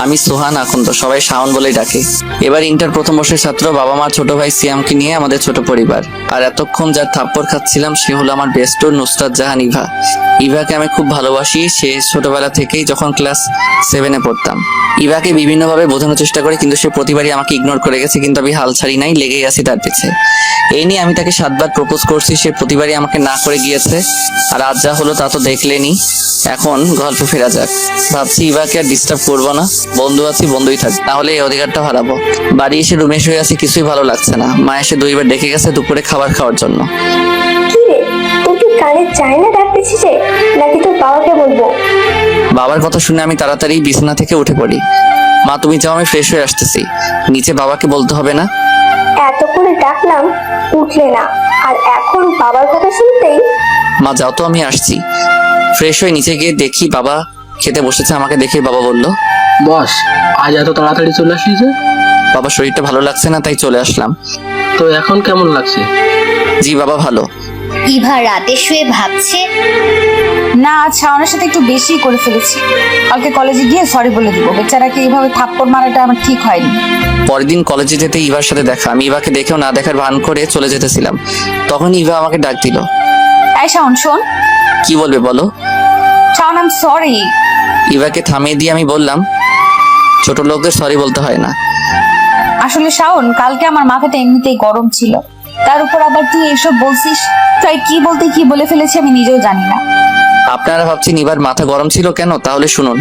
আমি সোহান আখন্দ, সবাই শাওন বলেই ডাকে। এবার ইন্টার প্রথম বর্ষের ছাত্র, বাবা মা ছোট ভাই সিয়ামকে নিয়ে আমাদের ছোট পরিবার। আর এতক্ষণ যার থাপ্পড় খাচ্ছিলাম সে হলো আমার বেস্টর নুসরাত জাহান ইভা। ইভাকে আমি খুব ভালোবাসি, সে ছোটবেলা থেকেই যখন ক্লাস 7-এ পড়তাম। ইভাকে বিভিন্নভাবে বোঝানোর চেষ্টা করি, কিন্তু সে প্রতিবারই আমাকে ইগনোর করে গেছে, কিন্তু আমি হাল ছাড়ি নাই, লেগেই আছি তার পিছে। এই নিয়ে আমি তাকে 7বার প্রপোজ করছি, সে প্রতিবারই আমাকে না করে গিয়েছে। আর আজ যা হলো তা তো দেখলেনি। এখন গল্পে ফেরা যাক। ভাবছি ইভাকে আর ডিস্টার্ব করবো না, বন্ধু আছি বন্ধুই থাক, তাহলে এই অধিকারটা হারাবো। বাড়ি এসে রুমে শুয়ে আছি, কিছুই ভালো লাগছে না। মা এসে 2বার ডেকে গেছে দুপুরে খাবার খাওয়ার জন্য। কি রে, তুই কি কানে চায় না ডাকতেছিস রে, নাকি তোর বাবাকে বলবো? বাবার কথা শুনে আমি তাড়াতাড়ি বিছানা থেকে উঠে পড়ি। মা তুমি যাও, আমি ফ্রেশ হয়ে আসতেছি। নিচে বাবাকে বলতে হবে না? এত করে ডাকলাম উঠলে না, আর এখন বাবার কথা শুনতেই। মা যাও তো, আমি আসছি। ফ্রেশ হয়ে নিচে গিয়ে দেখি বাবা খেতে বসেছে। আমাকে দেখে বাবা বলল, বস, আজ এত তাড়াতাড়ি চলে আসলি যে? বাবা শরীরটা ভালো লাগছে না, তাই চলে আসলাম। তো এখন কেমন লাগছে? জি বাবা ভালো। ইভা রাতে শুয়ে ভাবছে, না আজ শাওনের সাথে একটু বেশি করে ফেলেছি। কালকে কলেজে গিয়ে সরি বলে দিব। বেচারাকে এইভাবে থাপ্পড় মারাটা আমার ঠিক হয়নি। পরের দিন কলেজে যেতে ইভার সাথে দেখা। আমি ইভাকে দেখেও না দেখার ভান করে চলে যেতেছিলাম, তখন ইভা আমাকে ডাক দিল। এই শাওন শোন। কি বলবে বলো? Shaon I am sorry. ইভাকে থামিয়ে দিয়ে আমি বললাম, ছোট লোকদের সরি বলতে হয় না। আসলে শাওন, কালকে আমার মাথাটা এমনিতেই গরম ছিল, তার উপর আবার তুই এসব বলছিস। তাই কি বলতে কি বলে ফেলেছি আমি নিজেও জানি না। আপনারা ভাবছেন ইভার মাথা গরম ছিল কেন? তাহলে শুনুন।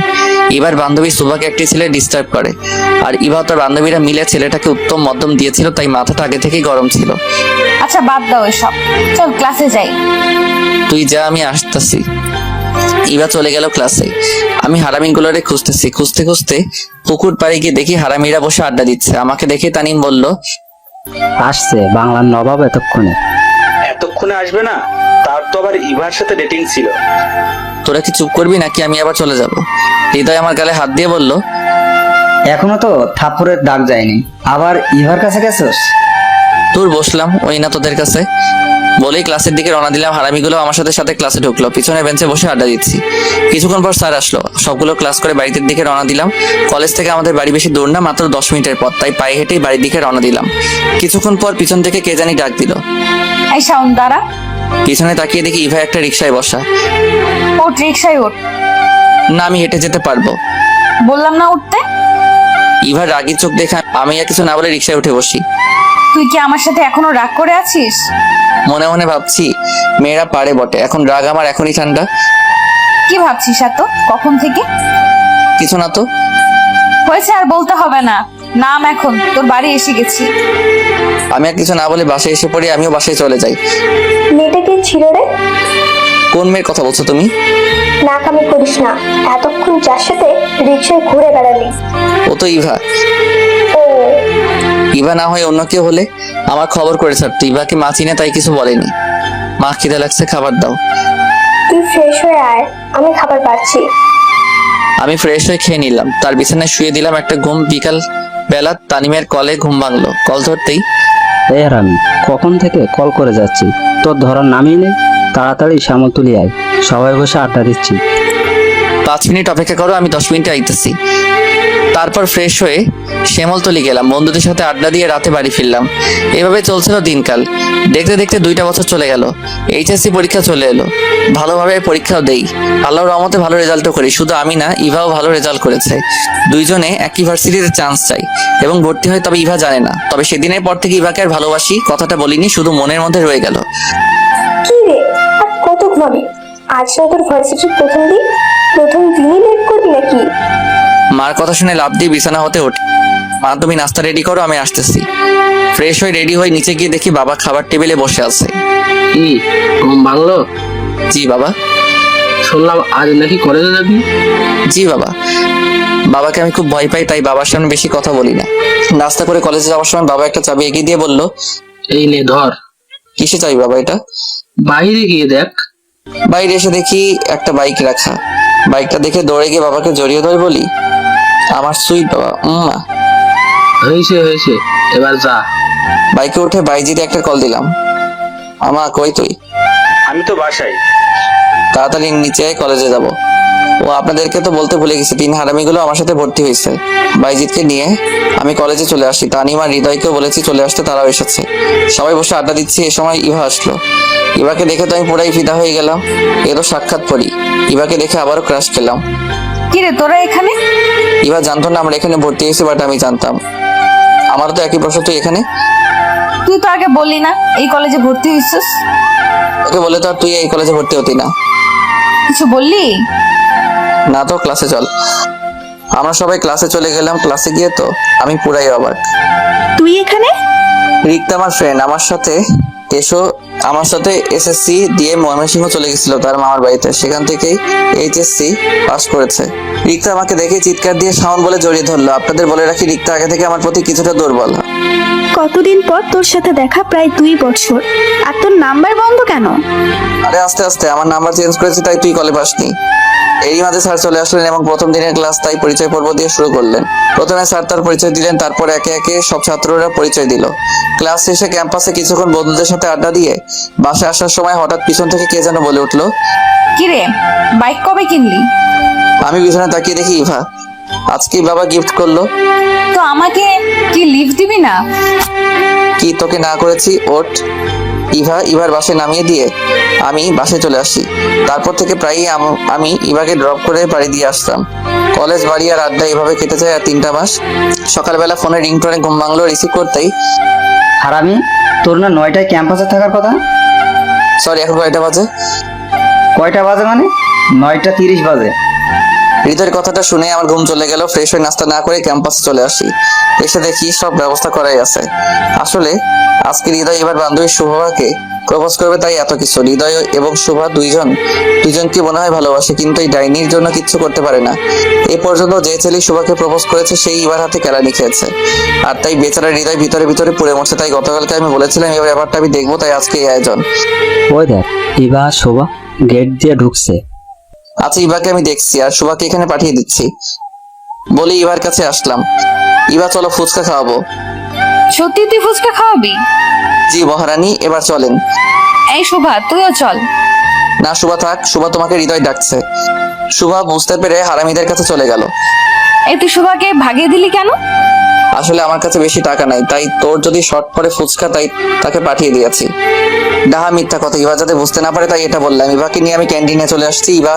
ইভার বান্ধবী সুভাকে একটি ছেলে ডিস্টার্ব করে, আর ইভা তার বান্ধবীরা মিলে ছেলেটাকে উত্তম মধ্যম দিয়েছিল, তাই মাথাটা আগে থেকেই গরম ছিল। আচ্ছা বাদ দাও এসব, চল ক্লাসে যাই। তুই যা, আমি আসতেছি। ইভা চলে গেল ক্লাসে। আমি হারামিগুলোরে খুঁজতেছি। খুঁজতে খুঁজতে পুকুর পাড়ে গিয়ে দেখি হারামিরা বসে আড্ডা দিচ্ছে। আমাকে দেখে তানিম বলল, আসছে বাংলার নবাব এতক্ষণে। এতক্ষণে আসবে না? তার তো আবার ইভার সাথে ডেটিং ছিল। তোরা কি চুপ করবি নাকি আমি আবার চলে যাব? হৃদয় আমার গালে হাত দিয়ে বলল, এখনো তো থাপ্পড়ের ডাক যায়নি, আবার ইভার কাছে গেছস? তোর বসলাম, ওই না তোদের কাছে। বলেই ক্লাসের দিকে রওনা দিলাম। হারামিগুলো আমার সাথে সাথে ক্লাসে ঢুকলো। পিছনের বেঞ্চে বসে আড্ডা দিচ্ছি। কিছুক্ষণ পর স্যার আসলো। সবগুলো ক্লাস করে বাড়ির দিকে রওনা দিলাম। কলেজ থেকে আমাদের বাড়ি বেশি দূর না, মাত্র 10 মিনিটের পথ, তাই পায়ে হেঁটেই বাড়ির দিকে রওনা দিলাম। কিছুক্ষণ পর পিছন থেকে কে জানি ডাক দিল। এই শাওন দাঁড়া। পিছনে তাকিয়ে দেখি ইভা একটা রিকশায় বসা। ওঠ, রিক্সায় ওঠ। না, আমি হেঁটে যেতে পারবো। বললাম না উঠতে। ইভা রাগি চোখ দেখে আমি আর কিছু না বলে রিকশায় উঠে বসি। তুই কি আমার সাথে এখনো রাগ করে আছিস? মনে মনে ভাবছি, মেয়েরা পারে বটে, এখন রাগ আমার এখনই ঠান্ডা। কি ভাবছিস এত কখন থেকে? কিছু না তো। হয়েছে, আর বলতে হবে না। নাম, এখন তোর বাড়ি এসে গেছি। আমি আর কিছু না বলে বাসায় এসে পড়ি। আমিও বাসায় চলে যাই। মেয়েটা কে ছিল রে? কোন মেয়ের কথা বলছো তুমি? নাকামি করিস না, এতক্ষণ যার সাথে রিক্সায় ঘুরে বেড়ালি। ও তো ইভা। ও, ইভা না হয়ে অন্য কেউ হলে আমার খবর করে ছাড়তো। ইভাকে মা চিনে, তাই কিছু বলেনি। মা খিদে লাগছে, খাবার দাও। তুই ফ্রেশ হয়ে আয়, আমি খাবার পাচ্ছি। আমি ফ্রেশ হয়ে খেয়ে নিলাম, তার বিছানায় শুয়ে দিলাম একটা ঘুম। বিকাল বেলা তানিমের কলে ঘুম ভাঙলো। কল ধরতেই, এই হারামি, কখন থেকে কল করে যাচ্ছি, তোর ধরার নামই নেই। তাড়াতাড়ি শ্যামল তুলি আয়, সবাই বসে আড্ডা দিচ্ছি। 5 মিনিট অপেক্ষা করো, আমি 10 মিনিটে আইতেছি। তারপর ফ্রেশ হয়ে শ্যামলতলি গেলাম। বন্ধুদের সাথে আড্ডা দিয়ে রাতে বাড়ি ফিরলাম। এভাবে চলছিল দিনকাল। দেখতে দেখতে 2টা বছর চলে গেল। এইচএসসি পরীক্ষা চলে এলো। ভালোভাবে পরীক্ষাও দেই, আল্লাহর রহমতে ভালো রেজাল্টও করি। শুধু আমি না, ইভাও ভালো রেজাল্ট করেছে। দুইজনে একই ভার্সিটিতে চান্স চাই এবং ভর্তি হয়, তবে ইভা জানে না। তবে সেদিনের পর থেকে ইভাকে আর ভালোবাসি কথাটা বলিনি, শুধু মনের মধ্যে রয়ে গেল। কি রে, আর কত ঘুমাবি? আজ না তোর ভার্সিটির প্রথম দিন, প্রথম দিনই লেট করবি নাকি? মার কথা শুনে লাফ দিয়ে বিছানা হতে উঠি। মা তুমি নাস্তা রেডি করো, আমি আসতেছি। ফ্রেশ হয়ে রেডি হয়ে নিচে গিয়ে দেখি বাবা খাবার টেবিলে বসে আছে। কি ঘুম ভাঙলো? জি বাবা। শুনলাম আজ নাকি কলেজে যাবি। জি বাবা। বাবাকে আমি খুব ভয় পাই, তাই বাবার সামনে বেশি কথা বলি না। নাস্তা করে কলেজে যাওয়ার সময় বাবা একটা চাবি এগিয়ে দিয়ে বলল, এই নে ধর। কিসে চাবি বাবা এটা? বাইরে গিয়ে দেখ। বাইরে এসে দেখি একটা বাইক রাখা। বাইকটা দেখে দৌড়ে গিয়ে বাবাকে জড়িয়ে ধরে বলি, আমার সুইট বাবা, হয়েছে হয়েছে, এবার যা। বাইকে উঠে বাইজিতে একটা কল দিলাম। আমা কই তুই? আমি তো বাসায়। তাড়াতাড়ি নিচে আয়, কলেজে যাব। ও আপনাদেরকে তো বলতে ভুলে গেছি, 3 হারামিগুলো আমার সাথে ভর্তি হয়েছে। বাইজিৎকে নিয়ে আমি কলেজে চলে আসি। তানিম আর হৃদয়কেও বলেছি চলে আসতে, তারাও এসেছে। সবাই বসে আড্ডা দিচ্ছি, এ সময় ইভা আসলো। ইভাকে দেখে তো আমি পুরাই ফিদা হয়ে গেলাম। এরও সাক্ষাৎ পড়ি। ইভাকে দেখে আবারও ক্রাশ খেলাম। কি রে তোরা এখানে? ইভা জানতো না আমরা এখানে ভর্তি হয়েছি, বাট আমি জানতাম। আমারও তো একই প্রশ্ন, তুই এখানে? তুই তো আগে বললি না এই কলেজে ভর্তি হয়েছিস। ওকে বলে তো আর তুই এই কলেজে ভর্তি হতি না। কিছু বললি? না তো, ক্লাসে চল। আমরা সবাই ক্লাসে চলে গেলাম। ক্লাসে গিয়ে তো আমি পুরাই অবাক। তুই এখানে? রিক্তা আমার ফ্রেন্ড, আমার সাথে এসএসসি দিয়ে ময়মনসিংহ চলে গেছিল তার মামার বাড়িতে। সেখান থেকেই এইচএসসি পাস করেছে। রিক্তা আমাকে দেখে চিৎকার দিয়ে শাওন বলে জড়িয়ে ধরলো। আপনাদের বলে রাখি, রিক্তা আগে থেকে আমার প্রতি কিছুটা দুর্বল। কতদিন পর তোর সাথে দেখা, প্রায় 2 বছর, আর তোর নাম্বার বন্ধ কেন? আরে আস্তে আস্তে, আমার নাম্বার চেঞ্জ করেছি তাই তুই কলে পাসনি। এরই মাঝে স্যার চলে আসলেন এবং প্রথম দিনের ক্লাস তাই পরিচয় পর্ব দিয়ে শুরু করলেন। প্রথমে স্যার তার পরিচয় দিলেন, তারপর একে একে সব ছাত্ররা পরিচয় দিল। ক্লাস শেষে ক্যাম্পাসে কিছুক্ষণ বন্ধুদের সাথে আড্ডা দিয়ে বাসায় আসার সময় হঠাৎ পিছন থেকে কে যেন বলে উঠলো, কি রে বাইক কবে কিনলি? আমি পিছনে তাকিয়ে দেখি ইভা। আজকেই বাবা গিফট করলো। তো আমাকে কি লিফট দিবি না? কি তোকে না করেছি? ওঠ। ইভার বাসায় নামিয়ে দিয়ে আমি বাসায় চলে আসি। তারপর থেকে প্রায়ই আমি ইভাকে ড্রপ করে বাড়ি দিয়ে আসতাম। কলেজ, বাড়ি আর আড্ডা এভাবে কেটে যায় আর 3টা মাস। সকালবেলা ফোনে রিংটোনে ঘুম ভাঙলো। রিসিভ করতেই, হারামি, তোর না 9টায় ক্যাম্পাসে থাকার কথা? সরি, এখন কয়টা বাজে? কয়টা বাজে মানে? 9:30 বাজে। হৃদয়ের কথাটা শুনে আমার ঘুম চলে গেল। ফ্রেশ হয়ে নাস্তা না করে ক্যাম্পাসে চলে আসি। এসে দেখি সব ব্যবস্থা করাই আছে। আসলে আজকে হৃদয় এবার বান্ধবী শুভকে প্রপোজ করবে, তাই এত কিছু। হৃদয় এবং শুভা দুইজনকে মনে হয় ভালোবাসে, কিন্তু এই ডাইনির জন্য কিচ্ছু করতে পারে না। এই পর্যন্ত যে ছেলে শুভাকে প্রপোজ করেছে সেই এবার হাতে কেলানি খেয়েছে, আর তাই বেচারা হৃদয় ভিতরে ভিতরে পুড়ে মরছে। তাই গতকালকে আমি বলেছিলাম এবার ব্যাপারটা আমি দেখবো, তাই আজকে এই আয়োজন। ওই দেখ, ইভা আর শোভা গেট দিয়ে ঢুকছে। আচ্ছা, ইভাকে আমি দেখছি আর শুভাকে এখানে পাঠিয়ে দিচ্ছি বলে ইভার কাছে আসলাম। ইভা, চলো ফুচকা খাওয়াবো। সত্যি তুই ফুচকা খাওয়াবি? জি মহারানী, এবার চলেন। এই শোভা তুইও চল। না শুভা থাক, শুভা তোমাকে হৃদয় ডাকছে। শুভা বুঝতে পেরে হারামিদের কাছে চলে গেল। এই তুই শোভাকে ভাগিয়ে দিলি কেন? আসলে আমার কাছে বেশি টাকা নাই, তাই তোর যদি শর্ট পরে ফুচকা, তাই তাকে পাঠিয়ে দিয়েছি। ডাহা মিথ্যা কথা, ইভা যাতে বুঝতে না পারে তাই এটা বললাম। ইভাকে নিয়ে আমি ক্যান্টিনে চলে আসছি। ইভা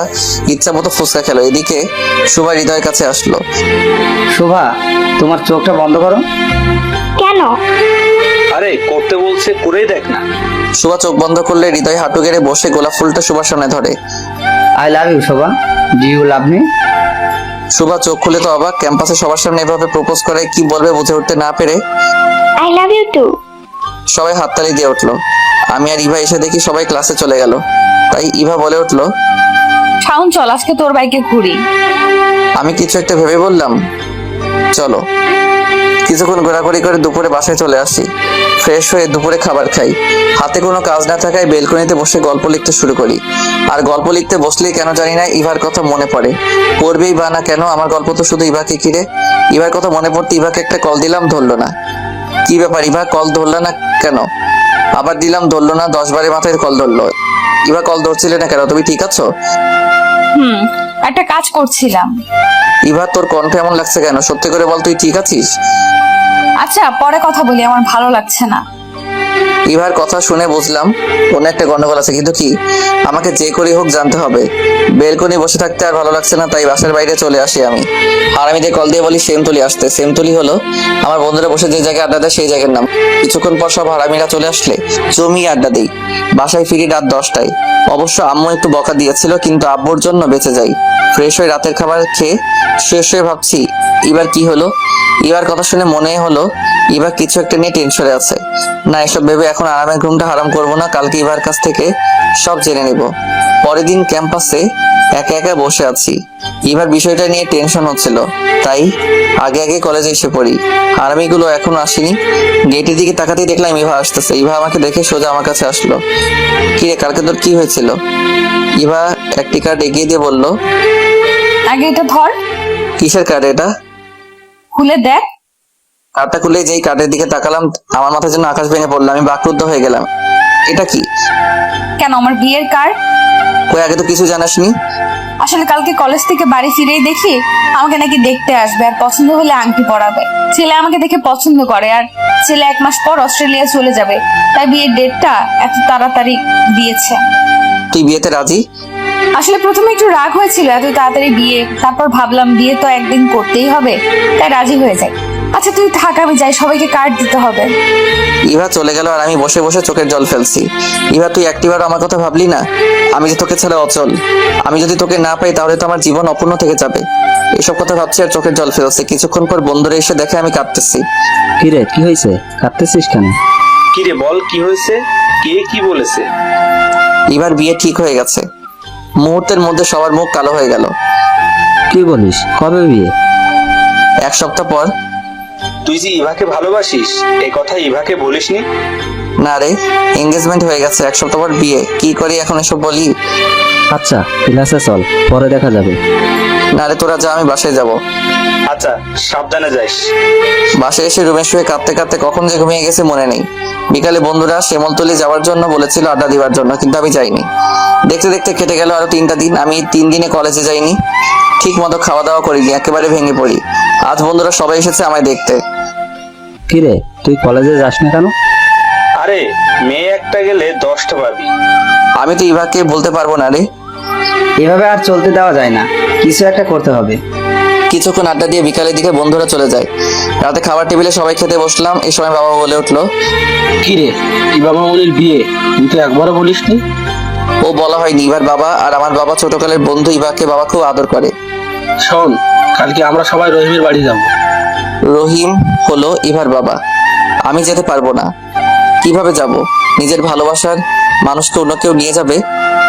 ইচ্ছা মতো ফুচকা খেলো। এদিকে শুভা হৃদয়ের কাছে আসলো। শোভা, তোমার চোখটা বন্ধ করো। কেন? আরে করতে বলছে, করেই দেখ না। শুভা চোখ বন্ধ করলে হৃদয় হাঁটু গেড়ে বসে গোলাপ ফুলটা শুভার সামনে ধরে। I love you Shobha, do you love me? Shubha চোখ খুলে তো অবাক। ক্যাম্পাসে সবার সামনে এভাবে প্রপোজ করে কি বলবে বুঝে উঠতে না পেরে আই লাভ ইউ টু। সবাই হাততালি দিয়ে উঠলো। আমি আর ইভা এসে দেখি সবাই ক্লাসে চলে গেল। তাই ইভা বলে উঠলো, শাওন চল আজকে তোর বাইকে ঘুরি। আমি কিছু একটা ভেবে বললাম, চলো। কিছুক্ষণ ঘোরাঘুরি করে দুপুরে বাসায় চলে আসি। ফ্রেশ হয়ে দুপুরে খাবার খাই। হাতে কোনো কাজ না থাকায় বেলকনিতে বসে গল্প লিখতে শুরু করি। আর গল্প লিখতে বসলেই কেন জানি না ইভার কথা মনে পড়ে। পড়বেই বা না কেন, আমার গল্প তো শুধু ইভাকে ঘিরে। ইভার কথা মনে পড়তে ইভাকে একটা কল দিলাম, ধরলো না। কি ব্যাপার ইভা, কল ধরলো না কেন? আবার দিলাম, ধরলো না। 10 বারের মাথায় কল ধরলো। ইভা, কল ধরছিলে না কেন? তুমি ঠিক আছো? একটা কাজ করছিলাম। ইভা, তোর কণ্ঠ এমন লাগছে কেন? সত্যি করে বল, তুই ঠিক আছিস? আচ্ছা পরে কথা বলি, আমার ভালো লাগছে না। ইভার কথা শুনে বুঝলাম কোনো একটা গন্ডগোল আছে, কিন্তু কি? আমাকে যে করেই হোক জানতে হবে। বেলকনি বসে থাকতে আর ভালো লাগছে না, তাই বাসার বাইরে চলে আসি আমি। আর আমি কল দিয়ে বলি সেমতুলি আসতে। সেমতুলি হলো আমার বন্ধুরা বসে যে জায়গায় আড্ডা দেয় সেই জায়গার নাম। কিছুক্ষণ পর সব হারামিরা চলে আসলে জমি আড্ডা দিই। বাসায় ফিরি রাত 10টায়। অবশ্য আম্মু একটু বকা দিয়েছিল, কিন্তু আব্বুর জন্য বেঁচে যাই। ফ্রেশ হয়ে রাতের খাবার খেয়ে শেষ হয়ে ভাবছি এবার কি হলো। এবার কথা শুনে মনে হলো এবার কিছু একটা নিয়ে টেনশনে আছে। না, এসব ভেবে এখন আরামের ঘুমটা হারাম করবো না। কালকে এবার কাছ থেকে সব জেনে নেব। পরের দিন ক্যাম্পাসে একা একা বসে আছি। এবার বিষয়টা নিয়ে টেনশন হচ্ছিল, তাই আগে আগে কলেজে এসে পড়ি। আরামিগুলো এখনো আসেনি। গেটের দিকে তাকাতেই দেখলাম ইভা আসতেছে। ইভা আমাকে দেখে সোজা আমার কাছে আসলো। কি রে, কালকে তোর কি হয়েছিল? ইভা একটি কার্ড এগিয়ে দিয়ে বলল, আগে এটা ধর। কিসের কার্ড এটা? খুলে দেখ। কার্ডটা খুলে যেই কার্ডের দিকে তাকালাম আমার মাথার জন্য আকাশ ভেঙে পড়লো। আমি বাকরুদ্ধ হয়ে গেলাম। এটা কি? কেন, আমার বিয়ের কার্ড। কই, আগে তো কিছু জানাসনি। আসলে কালকে কলেজ থেকে বাড়ি ফিরেই দেখি আমাকে নাকি দেখতে আসবে আর পছন্দ হলে আংটি পরাবে। ছেলে আমাকে দেখে পছন্দ করে, আর ছেলে 1 মাস পর অস্ট্রেলিয়া চলে যাবে, তাই বিয়ের ডেটটা এত তাড়াতাড়ি দিয়েছে। তুই বিয়েতে রাজি? আসলে প্রথমে একটু রাগ হয়েছিল এত তাড়াতাড়ি বিয়ে, তারপর ভাবলাম বিয়ে তো একদিন করতেই হবে, তাই রাজি হয়ে যাই। আচ্ছা তুই থাক, আমি যাই, সবাইকে কার্ড দিতে হবে। ইভা চলে গেল আর আমি বসে বসে চোখের জল ফেলছি। ইভা, তুই একটিবার আমার কথা ভাবলি না? আমি যে তোকে ছাড়া অচল। আমি যদি তোকে না পাই তাহলে তো আমার জীবন অপূর্ণ থেকে যাবে। এসব কথা ভাবছি আর চোখের জল ফেলছি। কিছুক্ষণ পর বন্ধুরা এসে দেখে আমি কাঁদতেছি। কি রে, কি হয়েছে? কাঁদতেছিস কেন? কি রে, বল কি হয়েছে? কে কি বলেছে? ইভার বিয়ে ঠিক হয়ে গেছে। মুহূর্তের মধ্যে সবার মুখ কালো হয়ে গেল। কি বলিস? কবে বিয়ে? 1 সপ্তাহ পর। তুই যে ইভাকে ভালোবাসিস এই কথা ইভাকে বলিসনি? না রে, এঙ্গেজমেন্ট হয়ে গেছে, 1 সপ্তাহ পর বিয়ে। কি করি এখন এসব বলি? আচ্ছা ক্লাসে চল, পরে দেখা যাবে। না রে, তোরা যা, আমি বাসায় যাব। আচ্ছা, সাবধানে যাইস। বাসায় এসে রুমে শুয়ে কাঁদতে কাঁদতে কখন যে ঘুমিয়ে গেছে মনে নেই। বিকালে বন্ধুরা শ্যামলতলি যাওয়ার জন্য বলেছিল, আড্ডা দিবার জন্য, কিন্তু আমি যাইনি। দেখতে দেখতে কেটে গেল আরো 3টা দিন। আমি 3 দিনে কলেজে যাইনি, ঠিক মতো খাওয়া দাওয়া করিনি, একেবারে ভেঙে পড়ি। আজ বন্ধুরা সবাই এসেছে আমায় দেখতে। কি রে, তুই কলেজে যাস না কেন? আরে, মেয়ে একটা গেলে 10টা পাবি। আমি তো ইভাকে বলতে পারবো না রে। এভাবে আর চলতে দেওয়া যায় না, কিছু একটা করতে হবে। কিছুক্ষণ আড্ডা দিয়ে বিকালের দিকে বন্ধুরা চলে যায়। রাতে খাবার টেবিলে সবাই খেতে বসলাম। এই সময় বাবা বলে উঠলো, কি রে, ইভা মামুনির বিয়ে তুই তো একবারও বলিসনি? ও বলা হয়নি। ইভার বাবা আর আমার বাবা ছোটকালের বন্ধু। ইভাকে বাবা খুব আদর করে। শোন, কালকে আমরা সবাই রহিমের বাড়ি যাব। রহিম হলো ইভার বাবা। আমি যেতে পারবো না। কিভাবে যাব? নিজের ভালোবাসার মানুষকে অন্য কেউ নিয়ে যাবে,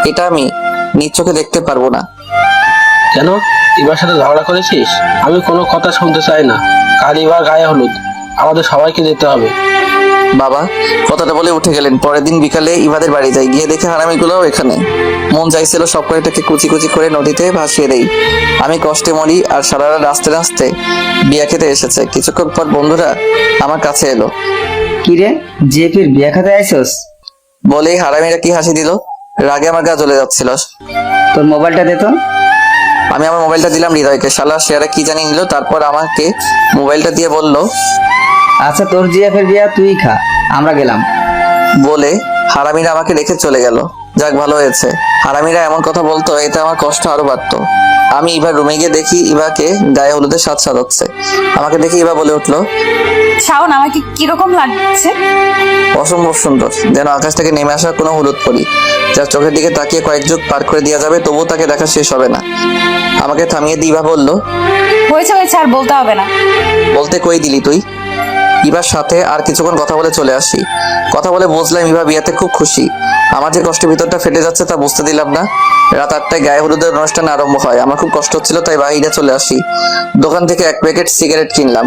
এটা আমি নিজ চোখে দেখতে পারবো না। কেন, ইভার সাথে ঝগড়া করেছিস? আমি কোনো কথা শুনতে চাই না। কাল ইভার গায়ে হলুদ, আমাদের সবাইকে যেতে হবে। বাবা কথাটা বলে উঠে গেলেন। পরের দিন বিকালে ইভাদের বাড়ি যাই। গিয়ে দেখে হারামিগুলোও এখানে। মন চাইছিল সব কয়টাকে কুচি কুচি করে নদীতে ভাসিয়ে দেই। আমি কষ্টে মরি আর সারা রাত নাচতে নাচতে বিয়া খেতে এসেছে। কিছুক্ষণ পর বন্ধুরা আমার কাছে এলো। কি রে, জিএপির বিয়ে খাতে আইছস? বলেই হারামিরা কি হাসি দিল। রাগে আমার গা জ্বলে যাচ্ছিল। তোর মোবাইলটা দে তো। আমি আমার মোবাইলটা দিলাম হৃদয়কে। শালা শেয়ারে কি জানি নিল, তারপর আমাকে মোবাইলটা দিয়ে বলল, আচ্ছা তোর জিএফের বিয়ে তুই খা, আমরা গেলাম। বলে হারামিরা আমাকে রেখে চলে গেল। যাক, ভালো হয়েছে। হারামিরা এমন কথা বলতো, এতে আমার কষ্ট আরো বাড়তো। আমি ইভার রুমে গিয়ে দেখি ইভাকে গায়ে হলুদের সাজ সাজাচ্ছে। আমাকে দেখে ইভা বলে উঠলো, শাওন, আমাকে কিরকম লাগছে? অসম্ভব সুন্দর, যেন আকাশ থেকে নেমে আসা কোনো হলুদ পরি, যার চোখের দিকে তাকিয়ে কয়েক যুগ পার করে দেওয়া যাবে, তবুও তাকে দেখা শেষ হবে না। আমাকে থামিয়ে দিয়ে ইভা বলল, হয়েছে হয়েছে, আর বলতে হবে না। বলতে কই দিলি তুই? ইভার সাথে আর কিছুক্ষণ কথা বলে চলে আসি। কথা বলে বুঝলাম ইভা বিয়েতে খুব খুশি। আমার যে কষ্টের ভিতরটা ফেটে যাচ্ছে তা বুঝতে দিলাম না। রাত 8টায় গায়ে হলুদের অনুষ্ঠান আরম্ভ হয়। আমার খুব কষ্ট হচ্ছিল, তাই বাইরে চলে আসি। দোকান থেকে 1 প্যাকেট সিগারেট কিনলাম।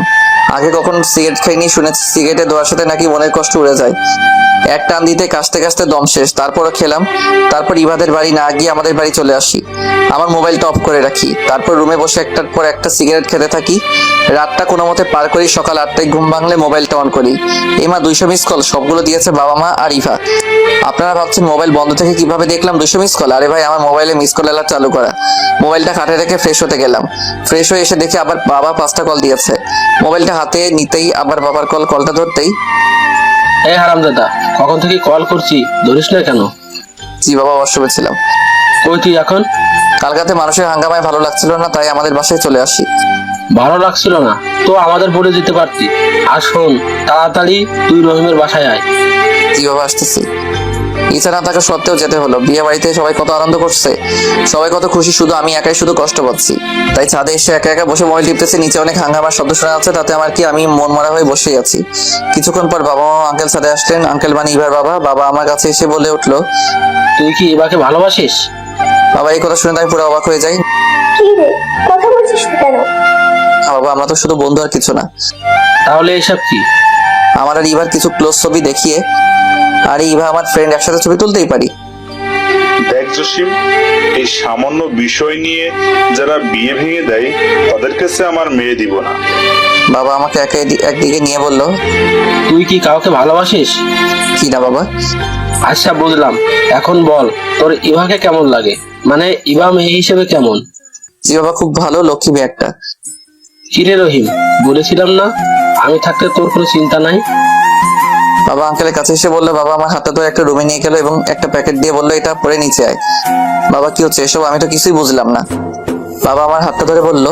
আগে কখন সিগারেট খাইনি, শুনেছি সিগারেটে দেওয়ার সাথে নাকি মনের কষ্ট উড়ে যায়। এক টান দিতে কাশতে কাশতে দম শেষ। তারপরও খেলাম। তারপর ইভাদের বাড়ি না গিয়ে আমাদের বাড়ি চলে আসি। আমার মোবাইলটা অফ করে রাখি। তারপর রুমে বসে একটার পর একটা সিগারেট খেতে থাকি। রাতটা কোনো মতে পার করি। সকাল 8টায় ঘুম ভাঙলে মোবাইলটা অন করি। এমা 200 মিস কল, সবগুলো দিয়েছে বাবা মা আর ইভা। আপনারা ভাবছেন মোবাইল বন্ধ থেকে কিভাবে দেখলাম 200 মিস কল? আরে ভাই, আমার মোবাইলে মিস কল অ্যালার্ট চালু করা। মোবাইলটা খাটে রেখে ফ্রেশ হতে গেলাম। ফ্রেশ হয়ে এসে দেখি আবার বাবা 5টা কল দিয়েছে। মোবাইলটা হাতে নিতেই আবার বাবার কলটা ধরতেই, এই হারামজাদা, কখন থেকে কল করছি, ধরিস না কেন? জি বাবা, ওয়াশরুমে ছিলাম। কই তুই এখন? কালকাতে মানুষের হাঙ্গামায় ভালো লাগছিল না, তাই আমাদের বাসায় চলে আসি। ভালো লাগছিল না তো আমাদের বলে যেতে পারতি। আর শোন, তাড়াতাড়ি তুই রহিমের বাসায় আয়। জি বাবা, আসতেছি। ইচ্ছা না থাকা সত্ত্বেও যেতে হলো। বিয়ে বাড়িতে সবাই কত আনন্দ করছে, সবাই কত খুশি, শুধু আমি একাই শুধু কষ্ট পাচ্ছি। তাই ছাদে এসে একা একা বসে মোবাইল টিপতেছি। নিচে অনেক হাঙ্গামার শব্দ শোনা যাচ্ছে, তাতে আমার কি, আমি মন মরা হয়ে বসেই আছি। কিছুক্ষণ পর বাবা মা আঙ্কেল ছাদে আসলেন। আঙ্কেল মানে ইভার বাবা। বাবা আমার কাছে এসে বলে উঠলো, তুই কি ইভাকে ভালোবাসিস? বাবা এই কথা শুনে তাই পুরো অবাক হয়ে যাই। কি রে, কথা বলছিস না কেন? না বাবা, আমরা তো শুধু বন্ধু আর কিছু না। তাহলে এসব কি? আমার আর ইভার কিছু ক্লোজ ছবি দেখিয়ে, আর ইভা আমার ফ্রেন্ড, একসাথে ছবি তুলতেই পারি। দেখ জসিম, এই সামান্য বিষয় নিয়ে যারা বিয়ে ভেঙে দেয় তাদের কাছে আমার মেয়ে দিব না। বাবা আমাকে একদিকে নিয়ে বলল, তুই কি কাউকে ভালোবাসিস? কি না বাবা? আচ্ছা বুঝলাম, এখন বল তোর ইভাকে কেমন লাগে, মানে ইভা মেয়ে হিসেবে কেমন? জি বাবা, খুব ভালো, লক্ষ্মী মেয়ে একটা। কিরে রহিম, বলেছিলাম না আমি থাকতে তোর কোনো চিন্তা নাই? বাবা আঙ্কেলের কাছে এসে বললো, বাবা আমার হাতটা ধরে একটা রুমে নিয়ে গেল এবং একটা প্যাকেট দিয়ে বললো, এটা পরে নিচে আয়। বাবা কি হচ্ছে এসব? আমি তো কিছুই বুঝলাম না। বাবা আমার হাতটা ধরে বলল,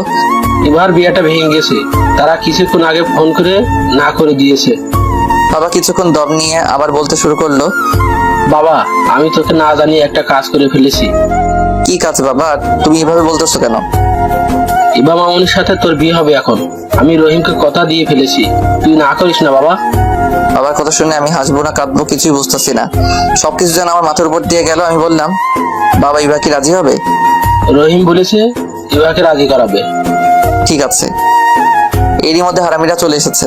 ইভার বিয়েটা ভেঙে গেছে, তারা কিছুক্ষণ আগে ফোন করে না করে দিয়েছে। বাবা কিছুক্ষণ দম নিয়ে আবার বলতে শুরু করলো, বাবা আমি তোকে না জানিয়ে একটা কাজ করে ফেলেছি। কি কাজ বাবা? তুমি এভাবে বলতেছো কেন? ইভা মামুনির সাথে তোর বিয়ে হবে এখন। আমি রহিমকে কথা দিয়ে ফেলেছি, তুই না করিস না বাবা। বাবার কথা শুনে আমি হাসবো না কাঁদবো কিছুই বুঝতেছি না। সবকিছু যেন আমার মাথার উপর দিয়ে গেল। আমি বললাম, বাবা ইভা কি রাজি হবে? রহিম বলেছে ইভাকে রাজি করাবে। ঠিক আছে। এরই মধ্যে হারামিরা চলে এসেছে।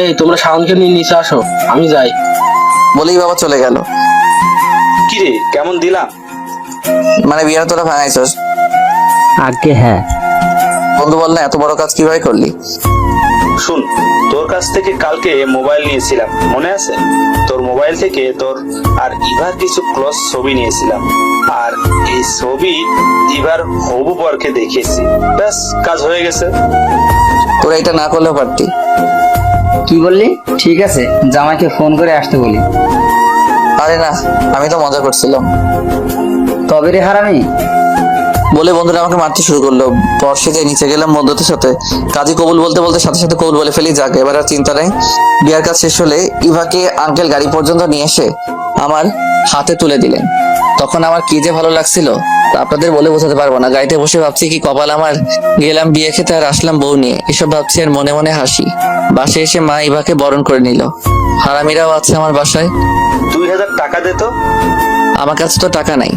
এই তোমরা শাওনকে নিয়ে নিচে আসো, আমি যাই। বলেই বাবা চলে গেল। কিরে কেমন দিলাম? মানে বিয়ের তোরা ভাঙাইছস? আগে হ্যাঁ। বন্ধু বল না, এত বড় কাজ কিভাবে করলি? শুন, তোর কাছ থেকে কালকে মোবাইল নিয়েছিলাম, মনে আছে? তোর মোবাইল থেকে তোর আর ইভার কিছু ক্লোজ ছবি নিয়েছিলাম, আর এই ছবি ইভার হবু বরকে দেখিয়েছি। ব্যাস, কাজ হয়ে গেছে। তোরা এটা না করলেও পারতি। কি বললি? ঠিক আছে, জামাইকে ফোন করে আসতে বলি। আরে না, আমি তো মজা করছিলাম। তবে রে হারামি, বলে বন্ধুরা আমাকে মারতে শুরু করলো। বর্ষে যে নিচে গেলাম বন্ধুদের সাথে, কাজী কবুল বলতে বলতে সাথে সাথে কবুল বলে ফেলি। যাক, এবার আর চিন্তা নেই। বিয়ার কাজ শেষ হলে ইভাকে আঙ্কেল গাড়ি পর্যন্ত নিয়ে এসে আমার হাতে তুলে দিলেন। তখন আমার কি যে ভালো লাগছিল তা আপনাদের বলে বোঝাতে পারবো না। গাড়িতে বসে ভাবছি কি কপাল আমার, গেলাম বিয়ে খেতে আর আসলাম বউ নিয়ে। এসব ভাবছি আর মনে মনে হাসি। বাসায় এসে মা ইভাকে বরণ করে নিল। হারামিরাও আছে আমার বাসায়। 2000 টাকা দে তো। আমার কাছে তো টাকা নাই।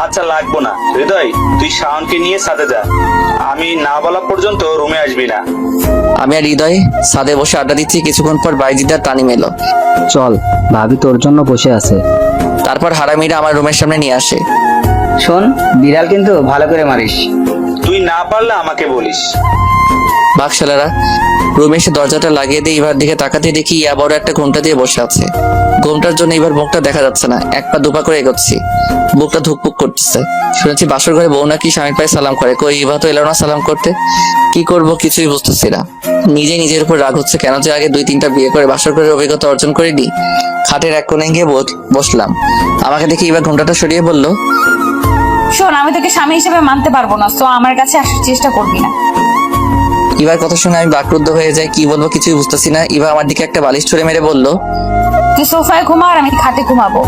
আচ্ছা লাগবো না হৃদয়, তুই শাওনকে নিয়ে সাথে যা, আমি না বলা পর্যন্ত রুমে আসবি না। আমি আর হৃদয় ছাদে বসে আড্ডা দিচ্ছি। কিছুক্ষণ পর বাইজিদার তানিম এলো। চল, ভাবি তোর জন্য বসে আছে। তারপর হারামিরা আমার রুমের সামনে নিয়ে আসে। শোন, বিড়াল কিন্তু ভালো করে মারিস। তুই না পারলে আমাকে বলিস। বাকশালারা রুমে এসে দরজাটা লাগিয়ে দিয়ে এবার দিকে তাকাতে দেখি ইয়া বড় একটা ঘোমটা দিয়ে বসে আছে। ঘোমটার জন্য এবার মুখটা দেখা যাচ্ছে না। এক পা দুপা করে এগোচ্ছি, বুকটা ধুকপুক করতেছে। শুনেছি বাসর ঘরে বউ নাকি স্বামীর পায়ে সালাম করে। কই ইভা তো এলো না সালাম করতে। কি করব কিছুই বুঝতেছি না। নিজের উপর রাগ হচ্ছে, কেন যে আগে 2-3টা বিয়ে করে বাসর ঘরের অভিজ্ঞতা অর্জন করিনি। খাটের এক কোণে গিয়ে বসলাম। আমাকে দেখি এবার ঘোমটাটা সরিয়ে বলল, শোন, আমি তোকে স্বামী হিসেবে মানতে পারবো না, তো আমার কাছে আসার চেষ্টা করবি না। ইভার কথা শুনে আমি বাকরুদ্ধ হয়ে যাই। কি বলবো কিছুই বুঝতেছি না। ইভা আমার দিকে একটা বালিশ ছুঁড়ে মেরে বলল, তুই সোফায় ঘুমা আর আমি খাটে ঘুমাবো।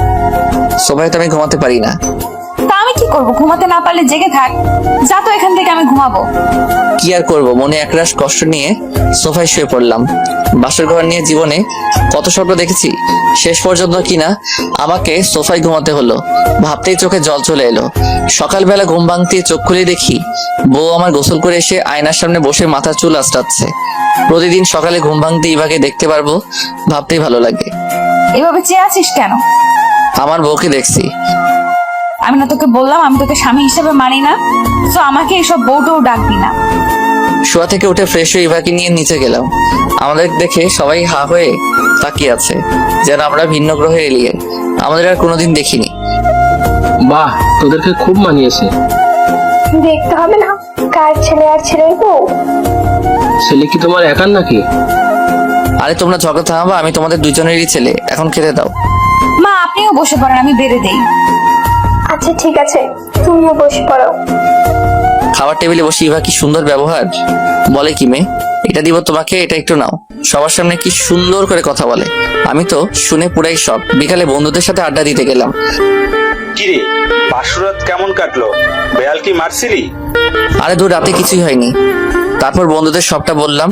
সোফায় তো আমি ঘুমাতে পারি না। তা আমি কি করবো? ঘুমাতে না পারলে জেগে থাক, যা তো এখান থেকে, আমি ঘুমাবো। কি আর করব, মনে একরাশ কষ্ট নিয়ে সোফায় শুয়ে পড়লাম। বাসর ঘর নিয়ে জীবনে কত স্বপ্ন দেখেছি, শেষ পর্যন্ত কিনা আমাকে সোফায় ঘুমাতে হলো। ভাবতেই চোখে জল চলে এলো। সকালবেলা ঘুম ভাঙতে চোখ খুলে দেখি বউ আমার গোসল করে এসে আয়নার সামনে বসে মাথার চুল আঁচড়াচ্ছে। প্রতিদিন সকালে ঘুম ভাঙতে ইভাকে দেখতে পারবো, ভাবতেই ভালো লাগে। এভাবে চেয়ে আছিস কেন? আমার বউকে দেখছি। আমি না তোকে বললাম আমি তোকে স্বামী হিসেবে মানি না, তো আমাকে এইসব বউটাও ডাকবি না। শোয়া থেকে উঠে ফ্রেশ হয়ে ইভাকে নিয়ে নিচে গেলাম। আমাদের দেখে সবাই হা হয়ে তাকিয়ে আছে, যেন আমরা ভিন্ন গ্রহে এলিয়েন। আমাদের আর কোনোদিন দেখিনি। বাহ, তোদেরকে খুব মানিয়েছে। দেখতে হবে না কার ছেলে আর ছেলের বউ? ছেলে কি তোমার একার নাকি? আরে তোমরা ঝগড়া থামাবা, আমি তোমাদের দুজনেরই ছেলে। এখন খেতে দাও। মা আপনিও বসে পড়েন, আমি বেড়ে দেই। আচ্ছা ঠিক আছে, তুমিও বসে পড়ো। খাবার টেবিলে বসে ইভা কি সুন্দর ব্যবহার। বলে কি মেয়ে, এটা দিব তোমাকে, এটা একটু নাও। সবার সামনে কি সুন্দর করে কথা বলে। আমি তো শুনে পুরাই শখ। বিকালে বন্ধুদের সাথে আড্ডা দিতে গেলাম। কিরে বাসরাত কেমন কাটলো? বেয়াল কি মারছিলি? আরে দূর, রাতে কিছুই হয়নি। তারপর বন্ধুদের সবটা বললাম।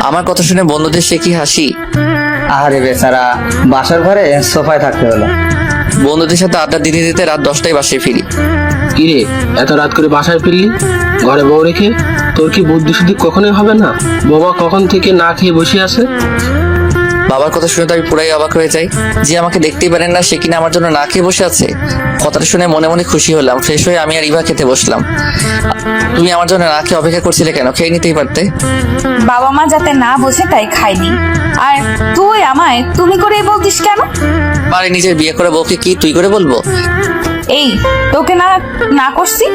আমার কথা শুনে বন্ধুদের সে কি হাসি। আরে বেচারা, বাসর ঘরে সোফায় থাকতে হলো। বন্ধুদের সাথে আড্ডা দিতে দিতে রাত 10টায় বাসায় ফিরি। কিরে এত রাত করে বাসায় ফিরলি ঘরে বউ রেখে? তোর কি বুদ্ধি শুদ্ধি কখনোই হবে না? বোমা কখন থেকে না খেয়ে বসে আছে। বাবার কথা শুনে তো আমি পুরাই অবাক হয়ে যাই। যে আমাকে দেখতেই পারেন না সে কিনা আমার জন্য না খেয়ে বসে আছে। কথাটা শুনে মনে মনে খুশি হলাম। ফ্রেশ হয়ে আমি আর ইভা খেতে বসলাম। তুমি আমার জন্য না খেয়ে অপেক্ষা করছিলে কেন? খেয়ে নিতেই পারতে। বাবা মা যাতে না বোঝে তাই খাইনি। আর তুই আমায় তুমি করেই বলতিস কেন? আরে নিজের বিয়ে করে বউকে কি তুই করে বলবো? এই তোকে না না করছি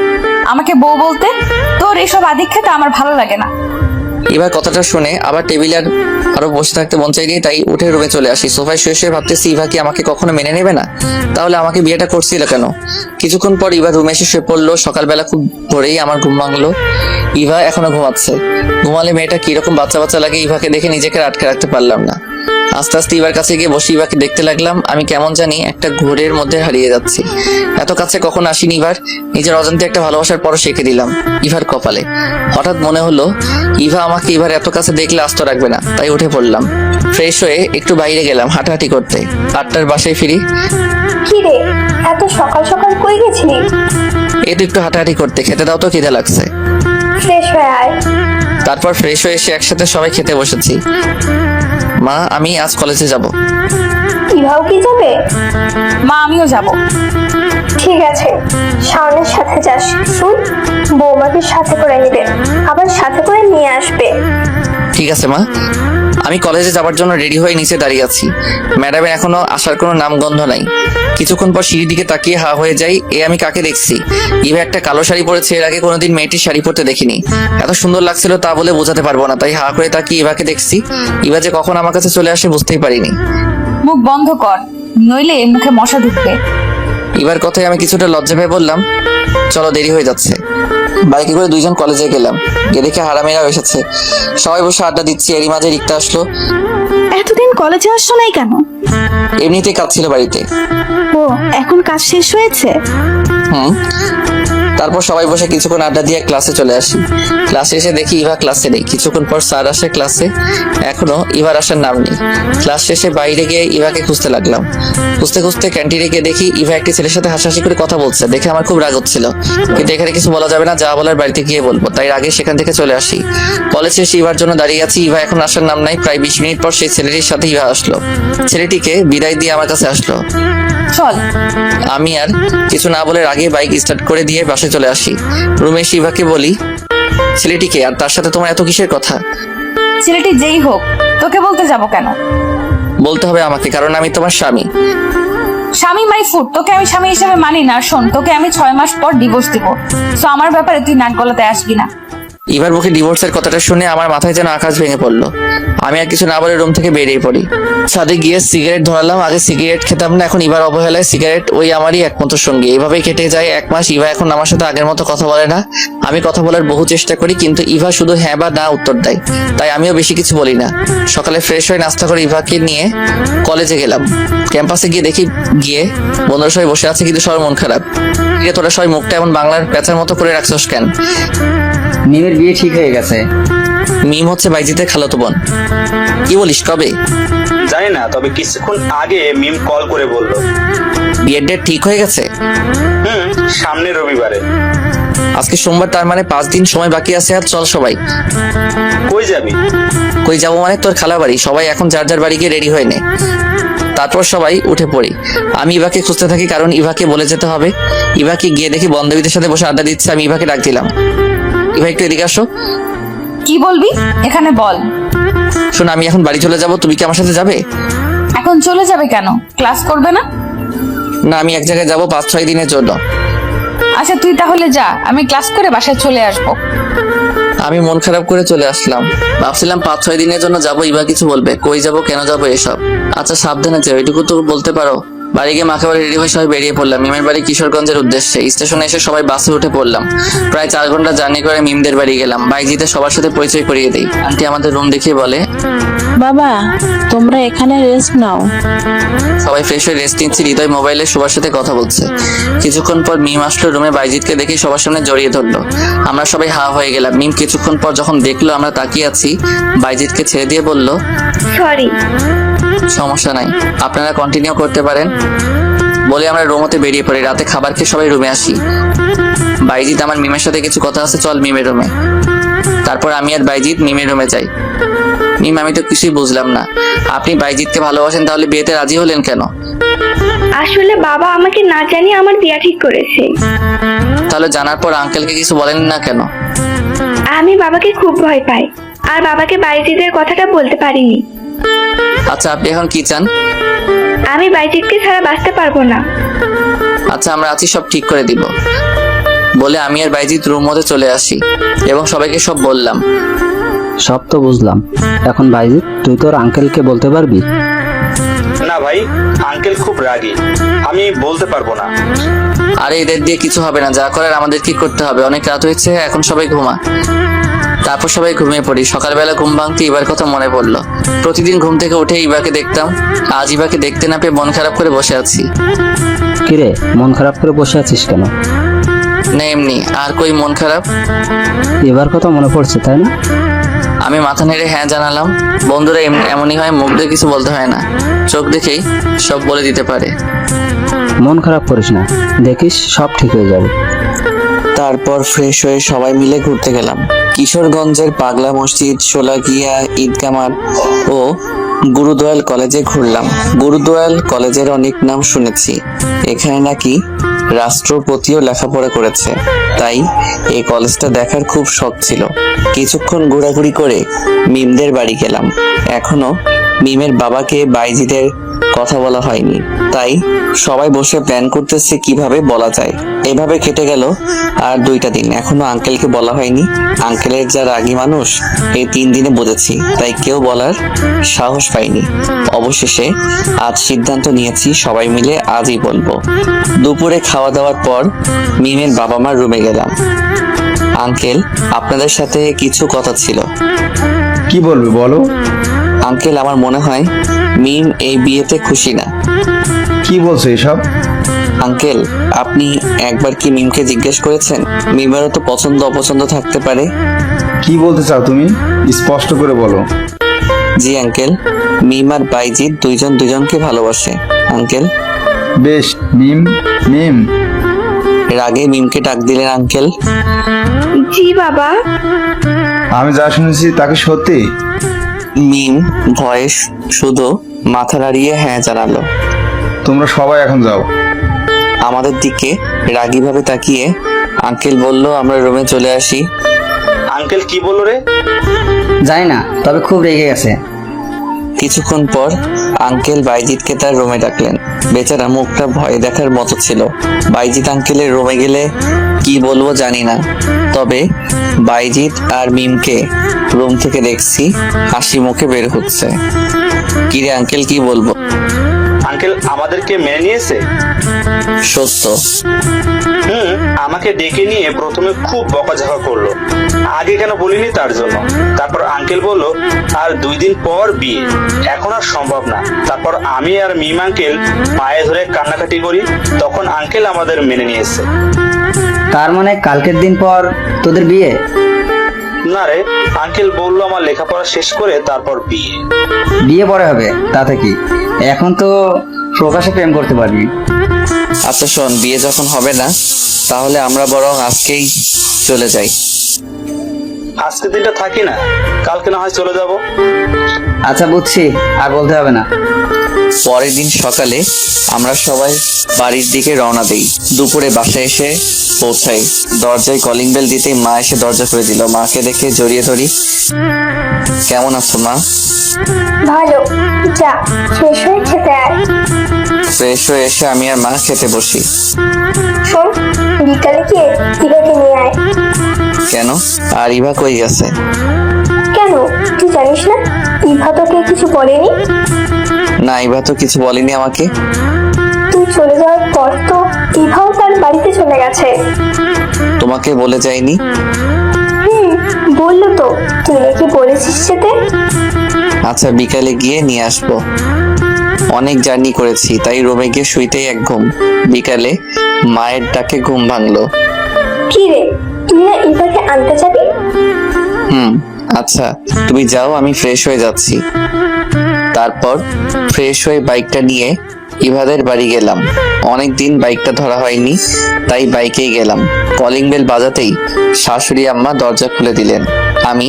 আমাকে বউ বলতে? তোর এসব আদিক্ষেতা আমার ভালো লাগে না। এবার কথাটা শুনে আবার টেবিলে আরো বসে থাকতে মন চাইনি, তাই উঠে রুমে চলে আসি। সোফায় শুয়ে শুয়ে ভাবতেছি ইভা কি আমাকে কখনো মেনে নেবে না? তাহলে আমাকে বিয়েটা করছিল কেন? কিছুক্ষণ পর ইভা রুমে এসে শুয়ে পড়লো। সকালবেলা খুব ভোরেই আমার ঘুম ভাঙলো। ইভা এখনো ঘুমাচ্ছে। ঘুমালে মেয়েটা কিরকম বাচ্চা বাচ্চা লাগে। ইভাকে দেখে নিজেকে আটকে রাখতে পারলাম না। আস্তে আস্তে ইভার কাছে গিয়ে বসে ইভাকে দেখতে লাগলাম। আমি কেমন জানি একটা ঘোরের মধ্যে হারিয়ে যাচ্ছি। এত কাছে কখন আসিনি ইভার। নিজের অজান্তে একটা ভালোবাসার পর শিখে দিলাম ইভার কপালে। হঠাৎ মনে হলো ইভা আমাকে ইভার এত কাছে দেখলে আস্ত রাখবে না, তাই উঠে পড়লাম। ফ্রেশ হয়ে একটু বাইরে গেলাম হাঁটাহাঁটি করতে। 8টার বাসায় ফিরি। কি রে, এত সকাল সকাল কই গেছিলি? এই তো একটু হাঁটাহাঁটি করতে। খেতে দাও তো, খিদে লাগছে। ফ্রেশ হয়ে আয়। তারপর ফ্রেশ হয়ে এসে একসাথে সবাই খেতে বসেছি। মা, আমি আজ কলেজে যাব। ইভাও কি যাবে? মা আমিও যাব। ঠিক আছে, শাওনের সাথে যাস। শুন, বৌমাকে সাথে করে নিবে, আবার সাথে করে নিয়ে আসবে। ঠিক আছে মা। আমি কলেজে যাবার জন্য রেডি হয়ে নিচে দাঁড়িয়ে আছি। ম্যাডামের এখনো আসার কোনো নামগন্ধ নাই। কিছুক্ষণ পর সিঁড়ির দিকে তাকিয়ে হা হয়ে যাই। আমি কাকে দেখছি? ইভা একটা কালো শাড়ি পরেছে। এর আগে কোনোদিন মেয়েটির শাড়ি পরতে দেখিনি। এত সুন্দর লাগছিল তা বলে বোঝাতে পারবো না। তাই হা করে তাকিয়ে ইভাকে দেখছি। ইভা যে কখন আমার কাছে চলে আসে বুঝতেই পারিনি। মুখ বন্ধ কর, নইলে মুখে মশা ঢুকবে। ইভার কথায় আমি কিছুটা লজ্জা পেয়ে বললাম, চলো দেরি হয়ে যাচ্ছে। বাইকে করে দুইজন কলেজে গেলাম। গিয়ে দেখে হারামিরাও এসেছে। সবাই বসে আড্ডা দিচ্ছি। এরই মাঝে রিক্তা আসলো। এতদিন কলেজে আসছো নাই কেন? এমনিতেই কাজ ছিল বাড়িতে। ও, এখন কাজ শেষ হয়েছে? হুম। তারপর সবাই বসে কিছুক্ষণ আড্ডা দিয়ে ক্লাসে চলে আসি। ক্লাসে এসে দেখি ইভা ক্লাসে নেই। কিছুক্ষণ পর স্যার আসে ক্লাসে। এখনো ইভার আসার নাম নেই। ক্লাস শেষে বাইরে গিয়ে ইভাকে খুঁজতে লাগলাম। খুঁজতে খুঁজতে ক্যান্টিনে গিয়ে দেখি ইভা একটি ছেলের সাথে হাসাহাসি করে কথা বলছে। দেখে আমার খুব রাগ হচ্ছিল, কিন্তু এখানে কিছু বলা যাবে না। যা বলার বাড়িতে গিয়ে বলবো, তাই আগে সেখান থেকে চলে আসি। কলেজ শেষে ইভার জন্য দাঁড়িয়ে আছি। ইভা এখন আসার নাম নাই। প্রায় 20 মিনিট পর সেই ছেলেটির সাথে ইভা আসলো। ছেলেটিকে বিদায় দিয়ে আমার কাছে আসলো। চল। আমি আর কিছু না বলে আগে বাইক স্টার্ট করে দিয়ে বাসে চলে আসি। রুমে এসে ইভাকে বলি, ছেলেটিকে আর তার সাথে তোমার এত কিসের কথা? ছেলেটি যেই হোক, তোকে বলতে যাব কেন? বলতে হবে আমাকে, কারণ আমি তোমার স্বামী। স্বামী মাই ফুড, তোকে আমি স্বামী হিসেবে মানি না। শোন, তোকে আমি 6 মাস পর ডিভোর্স দিব। তো আমার ব্যাপারে তুই নাক গলাতে আসবি না। ইভার মুখে ডিভোর্সের কথাটা শুনে আমার মাথায় যেন আকাশ ভেঙে পড়লো। আমি আর কিছু না বলে রুম থেকে বেরিয়ে পড়ি। ছাদে গিয়ে সিগারেট ধরালাম। আগে সিগারেট খেতাম না, এখন ইভার অবহেলায় সিগারেট ওই আমারই একমাত্র সঙ্গী। এভাবেই কেটে যায় 1 মাস। ইভা এখন আমার সাথে আগের মতো কথা বলে না। আমি কথা বলার বহু চেষ্টা করি, কিন্তু ইভা শুধু হ্যাঁ বা না উত্তর দেয়। তাই আমিও বেশি কিছু বলি না। সকালে ফ্রেশ হয়ে নাস্তা করে ইভাকে নিয়ে কলেজে গেলাম। ক্যাম্পাসে গিয়ে দেখি বন্ধুরা সবাই বসে আছে, কিন্তু সবার মন খারাপ। তোরা সবাই মুখটা এমন বাংলার প্যাঁচার মতো করে রাখছস কেন? মিমের বিয়ে ঠিক হয়ে গেছে। মিম হচ্ছে বাইজিতের খালাতো বোন। কি বলিস, কবে? জানি না, তবে কিছুক্ষণ আগে মিম কল করে বলল। বিয়ের ডেট ঠিক হয়ে গেছে? সামনের রবিবারে। আজকে সোমবার, তার মানে 5 দিন সময় বাকি আছে। আর চল সবাই। কই যাবি? কই যাবো মানে? তোর খালা বাড়ি। সবাই এখন যার যার বাড়ি গিয়ে রেডি হয়ে নে। তারপর সবাই উঠে পড়ি। আমি ইভাকে খুঁজতে থাকি, কারণ ইভাকে বলে যেতে হবে। ইভাকে গিয়ে দেখি বান্ধবীদের সাথে বসে আড্ডা দিচ্ছে। আমি ইভাকে ডাক দিলাম, ইভা একটু এদিকে আসো। কি বলবি? এখানে বল। শোন, আমি এখন বাড়ি চলে যাব। তুমি কি আমার সাথে যাবে? এখন চলে যাবে কেন? ক্লাস করবে না? না, আমি এক জায়গায় যাবো 5-6 দিনের জন্য। আচ্ছা তুই তাহলে যা, আমি ক্লাস করে বাসায় চলে আসবো। আমি মন খারাপ করে চলে আসলাম। ভাবছিলাম 5-6 দিনের জন্য যাবো, ইভা কিছু বলবে, কই যাবো, কেন যাবো, এসব। আচ্ছা সাবধানে যাও, এটুকু তো বলতে পারো। বাড়ি গিয়ে মাকে বাড়ি রেডি হয়ে সবাই বেরিয়ে পড়লাম মিমের বাড়ি কিশোরগঞ্জের উদ্দেশ্যে। স্টেশনে এসে সবাই বাসে উঠে পড়লাম। প্রায় 4 ঘন্টা জার্নি করে মিমদের বাড়ি গেলাম। বাইজিতে সবার সাথে পরিচয় করিয়ে দেই। আন্টি আমাদের রুম দেখিয়ে বলে, বাবা তোমরা এখানে রেস্ট নাও। সবাই ফ্রেশ হয়ে রেস্ট নিচ্ছি। হৃদয় মোবাইলে সবার সাথে কথা বলছে। কিছুক্ষণ পর মিম আসলো রুমে। বাইজিৎকে দেখে সবার সামনে জড়িয়ে ধরলো। আমরা সবাই হা হয়ে গেলাম। মিম কিছুক্ষণ পর যখন দেখলো আমরা তাকিয়ে আছি, বাইজিৎকে ছেড়ে দিয়ে বলল, সরি। সমস্যা নাই, আপনারা কন্টিনিউ করতে পারেন। বলে আমরা রুমতে বেরিয়ে পড়ি। রাতে খাবার খেয়ে সবাই রুমে আসি। বাইজিৎ, আমার মিমের সাথে কিছু কথা আছে, চল মিমের রুমে। তারপর আমি আর বাইজিৎ মিমের রুমে যাই। মিম, আমি তো কিছুই বুঝলাম না, আপনি বাইজিৎকে ভালোবাসেন, তাহলে বিয়েতে রাজি হলেন কেন? আসলে বাবা আমাকে না জানিয়ে আমার বিয়ে ঠিক করেছে। তাহলে জানার পর আঙ্কেলকে কিছু বলেন না কেন? আমি বাবাকে খুব ভয় পাই, আর বাবাকে বাইজিতের কথাটা বলতে পারিনি। আচ্ছা, আপনি এখন কি চান? আমি বাইজিতকে ছাড়া বাঁচতে পারবো না। আচ্ছা, আমরা আছি, সব ঠিক করে দিব। বলে আমি আর বাইজিৎ রুম মধ্যে চলে আসি এবং সবাইকে সব বললাম। সব তো বুঝলাম, এখন বাইজিৎ তুই তোর আঙ্কেলকে বলতে পারবি? না ভাই, আঙ্কেল খুব রাগী, আমি বলতে পারবো না। আরে এদের দিয়ে কিছু হবে না, যা করার আমাদের কি করতে হবে। অনেক রাত হয়েছে, এখন সবাই ঘুমা। তারপর সবাই ঘুমিয়ে পড়ি। সকালবেলা ঘুম ভাঙতে ইবার কথা মনে পড়লো। প্রতিদিন ঘুম থেকে উঠে ইবাকে দেখতাম, আজ ইবাকে দেখতে না পেয়ে মন খারাপ করে বসে আছি। কিরে, মন খারাপ করে বসে আছিস কেন? না এমনি, আর কই মন খারাপ। এবার কথা মনে পড়ছে তাই না? আমি মাথা নেড়ে হ্যাঁ জানালাম। বন্ধুরা এমনই হয়, মুখ দিয়ে কিছু বলতে হয় না, চোখ দেখেই সব বলে দিতে পারে। মন খারাপ করিস না, দেখিস সব ঠিক হয়ে যাবে। তারপর ফ্রেশ হয়ে সবাই মিলে ঘুরতে গেলাম। কিশোরগঞ্জের পাগলা মসজিদ, সোলাগিয়া ঈদগাহ মাঠ ও গুরুদয়াল কলেজে ঘুরলাম। গুরুদয়াল কলেজের অনেক নাম শুনেছি, এখানে নাকি রাষ্ট্রপতিও লেখাপড়া করেছে, তাই এই কলেজটা দেখার খুব শখ ছিল। কিছুক্ষণ ঘোরাঘুরি করে মিমদের বাড়ি গেলাম। এখনো মিমের বাবাকে বাইজিদের কথা বলা হয়নি, তাই সবাই বসে প্ল্যান করতেছে কিভাবে বলা যায়। এভাবে কেটে গেল আর 2টা দিন, এখনো আঙ্কেলকে বলা হয়নি। আঙ্কেলের যা রাগী মানুষ, এই 3 দিনে বুঝেছি, তাই কেউ বলার সাহস পাইনি। অবশেষে আজ সিদ্ধান্ত নিয়েছি সবাই মিলে আজই বলবো। দুপুরে খাওয়া দাওয়ার পর মিমের বাবা মার রুমে গেলাম। আঙ্কেল, আপনাদের সাথে কিছু কথা ছিল। কি বলবে বলো? আঙ্কেল, আমার মনে হয় মিম এই বিয়েতে খুশি না। কি বলছো এসব? আঙ্কেল, আপনি একবার কি মিমকে জিজ্ঞেস করেছেন? মিমেরও তো পছন্দ অপছন্দ থাকতে পারে। কি বলতে চাও তুমি? স্পষ্ট করে বলো। জি আঙ্কেল, মিম আর বাইজিৎ দুইজন দুজনকে ভালোবাসে আঙ্কেল। বেশ, মিম মিম। রাগে মিমকে ডাক দিলেন আঙ্কেল। জি বাবা। আমি যা শুনেছি তাকে সত্যি? মিম ভয়েস শুধু মাথা নাড়িয়ে হ্যাঁ জানালো। তোমরা সবাই এখন যাও। আমাদের দিকে রাগীভাবে তাকিয়ে আঙ্কেল বলল আমরা রুমে চলে আসি। আঙ্কেল কি বললো রে? জানি না, তবে খুব রেগে গেছে। কিছুক্ষণ পর আঙ্কেল বাইজিৎকে তার রুমে ডাকলেন। বেচারা মুখটা ভয় দেখার মতো ছিল। বাইজিৎ আঙ্কেলের রুমে গেলে কি বলবো জানি না, তবে বাইজিৎ আর মিমকে রুম থেকে দেখছি হাসি মুখে বের হচ্ছে। কিরে আঙ্কেল, কি বলবো? আঙ্কেল আমাদেরকে মেনে নিয়েছে। সত্য। আমাকে ডেকে নিয়ে প্রথমে খুব বকাঝকা করলো, আগে কেন বলিনি তার জন্য। তারপর আঙ্কেল বলল আর 2 দিন পর বিয়ে, এখন আর সম্ভব না। তারপর আমি আর মিম আঙ্কেল পায়ে ধরে কান্নাকাটি করি, তখন আঙ্কেল আমাদের মেনে নিয়েছে। তার মানে কালকের দিন পর তোদের বিয়ে? না রে, আঙ্কেল বললো আমার লেখাপড়া শেষ করে তারপর বিয়ে। বিয়ে পরে হবে, তাতে কি? এখন তো প্রকাশে প্রেম করতে পারবি। আচ্ছা শোন, বিয়ে যখন হবে না তাহলে আমরা বরং আজকেই চলে যাই। আজকে দিনটা থাকি না, কালকে না হয় চলে যাব। আচ্ছা বুঝছি, আর বলতে হবে না। পরের দিন সকালে আমরা সবাই বাড়ির দিকে রওনা দিই। দুপুরে বাসায় এসে পৌঁছাই। দরজায় কলিং বেল দিতেই মা এসে দরজা খুলে দিল। মাকে দেখে জড়িয়ে ধরি। কেমন আছো মা? ভালো। যা ফ্রেশ হয়ে খেতে আয়। ফ্রেশ হয়ে এসে আমি আর মা খেতে বসি। শোন, বিকালে গিয়ে ইভাকে নিয়ে আয়। কেন? আর ইভা কই গেছে? কেন, তুই জানিস না ইভা তোকে কিছু বলেনি? না, ইভা তো কিছু বলেনি আমাকে। তুই চলে যাওয়ার পর তো ইভাও তার বাড়িতে চলে গেছে। তোমাকে বলে যায়নি? বললো তো, তুই নাকি বলেছিস যেতে। আচ্ছা, বিকালে গিয়ে নিয়ে আসবো। অনেক জার্নি করেছি, তাই রুমে গিয়ে শুইতেই এক ঘুম। বিকালে মায়ের ডাকে ঘুম ভাঙলো। কি রে, তুই না ইভাকে আনতে যাবি? আচ্ছা তুমি যাও, আমি ফ্রেশ হয়ে যাচ্ছি। তারপর ফ্রেশ হয়ে বাইকটা নিয়ে ইভাদের বাড়ি গেলাম। অনেক দিন বাইকটা ধরা হয়নি, তাই বাইকেই গেলাম। কলিং বেল বাজাতেই শাশুড়ি আম্মা দরজা খুলে দিলেন। আমি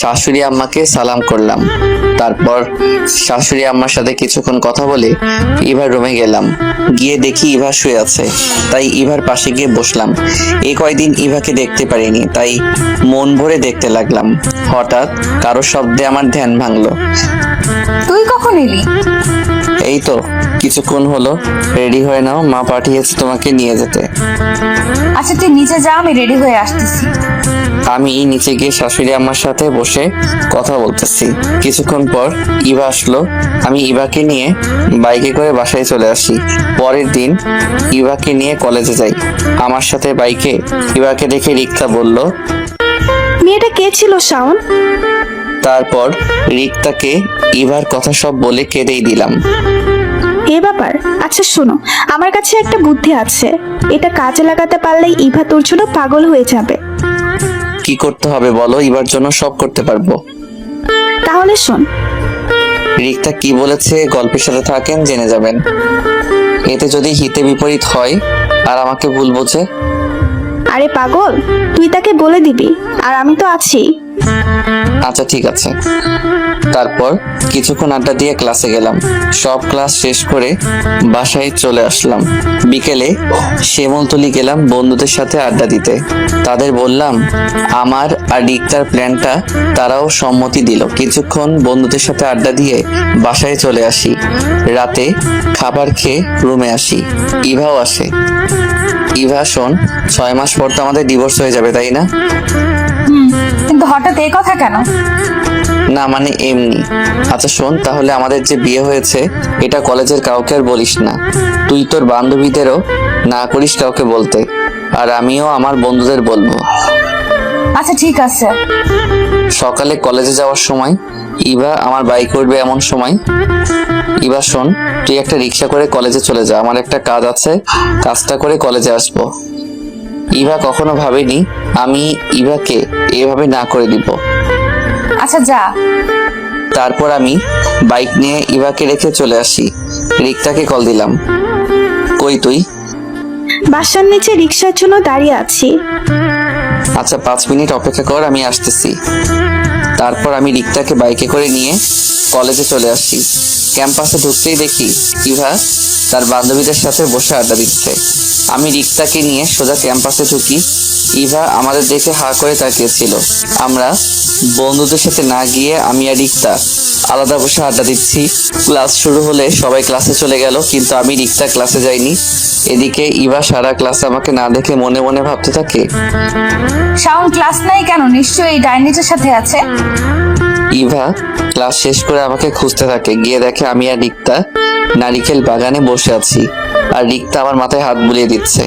শাশুড়ি আম্মাকে সালাম করলাম। তারপর শাশুড়ি আম্মার সাথে কিছুক্ষণ কথা বলে ইভার রুমে গেলাম। গিয়ে দেখি ইভা শুয়ে আছে, তাই ইভার পাশে গিয়ে বসলাম। এই কয়দিন ইভাকে দেখতে পারিনি, তাই মন ভরে দেখতে লাগলাম। হঠাৎ কারো শব্দে আমার ধ্যান ভাঙলো। তুই কখন এলি? এই তো কিছুক্ষণ হলো। রেডি হয়ে নাও, মা পাঠিয়েছে তোমাকে নিয়ে যেতে। আচ্ছা তুই নিচে যা, আমি রেডি হয়ে আসতেছি। আমি নিচে গিয়ে শাশুড়ি আম্মার সাথে বসে কথা বলতেছি। কিছুক্ষণ পর ইভা আসলো। আমি ইভাকে নিয়ে বাইকে করে বাসায় চলে আসি। পরের দিন ইভাকে নিয়ে কলেজে যাই। আমার সাথে বাইকে ইভাকে দেখে রিক্তা বলল। মেয়েটা কে ছিল শাওন? তারপর রিক্তাকে ইভার কথা সব বলে কেঁদেই দিলাম। এ ব্যাপার। আচ্ছা শোনো, আমার কাছে একটা বুদ্ধি আছে, এটা কাজে লাগাতে পারলেই ইভা তোর জন্য পাগল হয়ে যাবে। কি করতে হবে বলো, ইভার জন্য সব করতে পারবো। তাহলে শোন। রিক্তা কি বলেছে গল্পের সাথে থাকেন, জেনে যাবেন। এতে যদি হিতে বিপরীত হয় আর আমাকে ভুল বোঝে? আরে পাগল, তুই তাকে বলে দিবি, আর আমি তো আছি। আচ্ছা ঠিক আছে। তারপর কিছুক্ষণ আড্ডা দিয়ে ক্লাসে গেলাম। সব ক্লাস শেষ করে বাসায় চলে আসলাম। বিকেলে শ্যামলতলি গেলাম বন্ধুদের সাথে আড্ডা দিতে। তাদের বললাম আমার আর রিক্তার প্ল্যানটা, তারাও সম্মতি দিল। কিছুক্ষণ বন্ধুদের সাথে আড্ডা দিয়ে বাসায় চলে আসি। রাতে খাবার খেয়ে রুমে আসি। ইভাও আসে। ইভা শোন, 6 মাস পর তো আমাদের ডিভোর্স হয়ে যাবে, তাই না? কিন্তু হঠাৎ এই কথা কেন? না মানে এমনি। আচ্ছা শোন, তাহলে আমাদের যে বিয়ে হয়েছে এটা কলেজের কাউকে আর বলিস না। তুই তোর বান্ধবীদেরও না করিস কাউকে বলতে, আর আমিও আমার বন্ধুদের বলবো। আচ্ছা ঠিক আছে। সকালে কলেজে যাওয়ার সময় ইভা আমার বাইক উঠবে এমন সময়। ইভা শোন, তুই একটা রিক্সা করে কলেজে চলে যা, আমার একটা কাজ আছে, কাজটা করে কলেজে আসবো। ইভা কখনো ভাবেনি আমি ইভাকে এভাবে না করে দিব। আচ্ছা যা। তারপর আমি বাইক নিয়ে ইভাকে রেখে চলে আসি। রিক্তাকে কল দিলাম। কই তুই? বাসার নিচে রিক্সার জন্য দাঁড়িয়ে আছি। আচ্ছা 5 মিনিট অপেক্ষা কর, আমি আসতেছি। তারপর আমি রিক্তাকে বাইকে করে নিয়ে কলেজে চলে আসি। ক্যাম্পাসে ঢুকতেই দেখি ইভা তার বান্ধবীদের সাথে বসে আড্ডা দিচ্ছে। আমি রিক্তাকে নিয়ে সোজা ক্যাম্পাসে ঢুকি। ইভা আমাদের দেখে হা করে তাকিয়েছিল। আমরা বন্ধুদের সাথে না গিয়ে আমি আর রিক্তা আলাদা বসে আড্ডা দিচ্ছি। ক্লাস শুরু হলে সবাই ক্লাসে চলে গেল, কিন্তু আমি রিক্তা ক্লাসে যাইনি। এদিকে ইভা সারা ক্লাস আমাকে না দেখে মনে মনে ভাবতে থাকে, শাওন ক্লাস নাই কেন? নিশ্চয়ই এই ডাইনিটার সাথে আছে। ইভা ক্লাস শেষ করে আমাকে খুঁজতে থাকে। গিয়ে দেখে আমি আর রিক্তা নারিকেল বাগানে বসে আছি, আর রিক্তা আমার মাথায় হাত বুলিয়ে দিচ্ছে।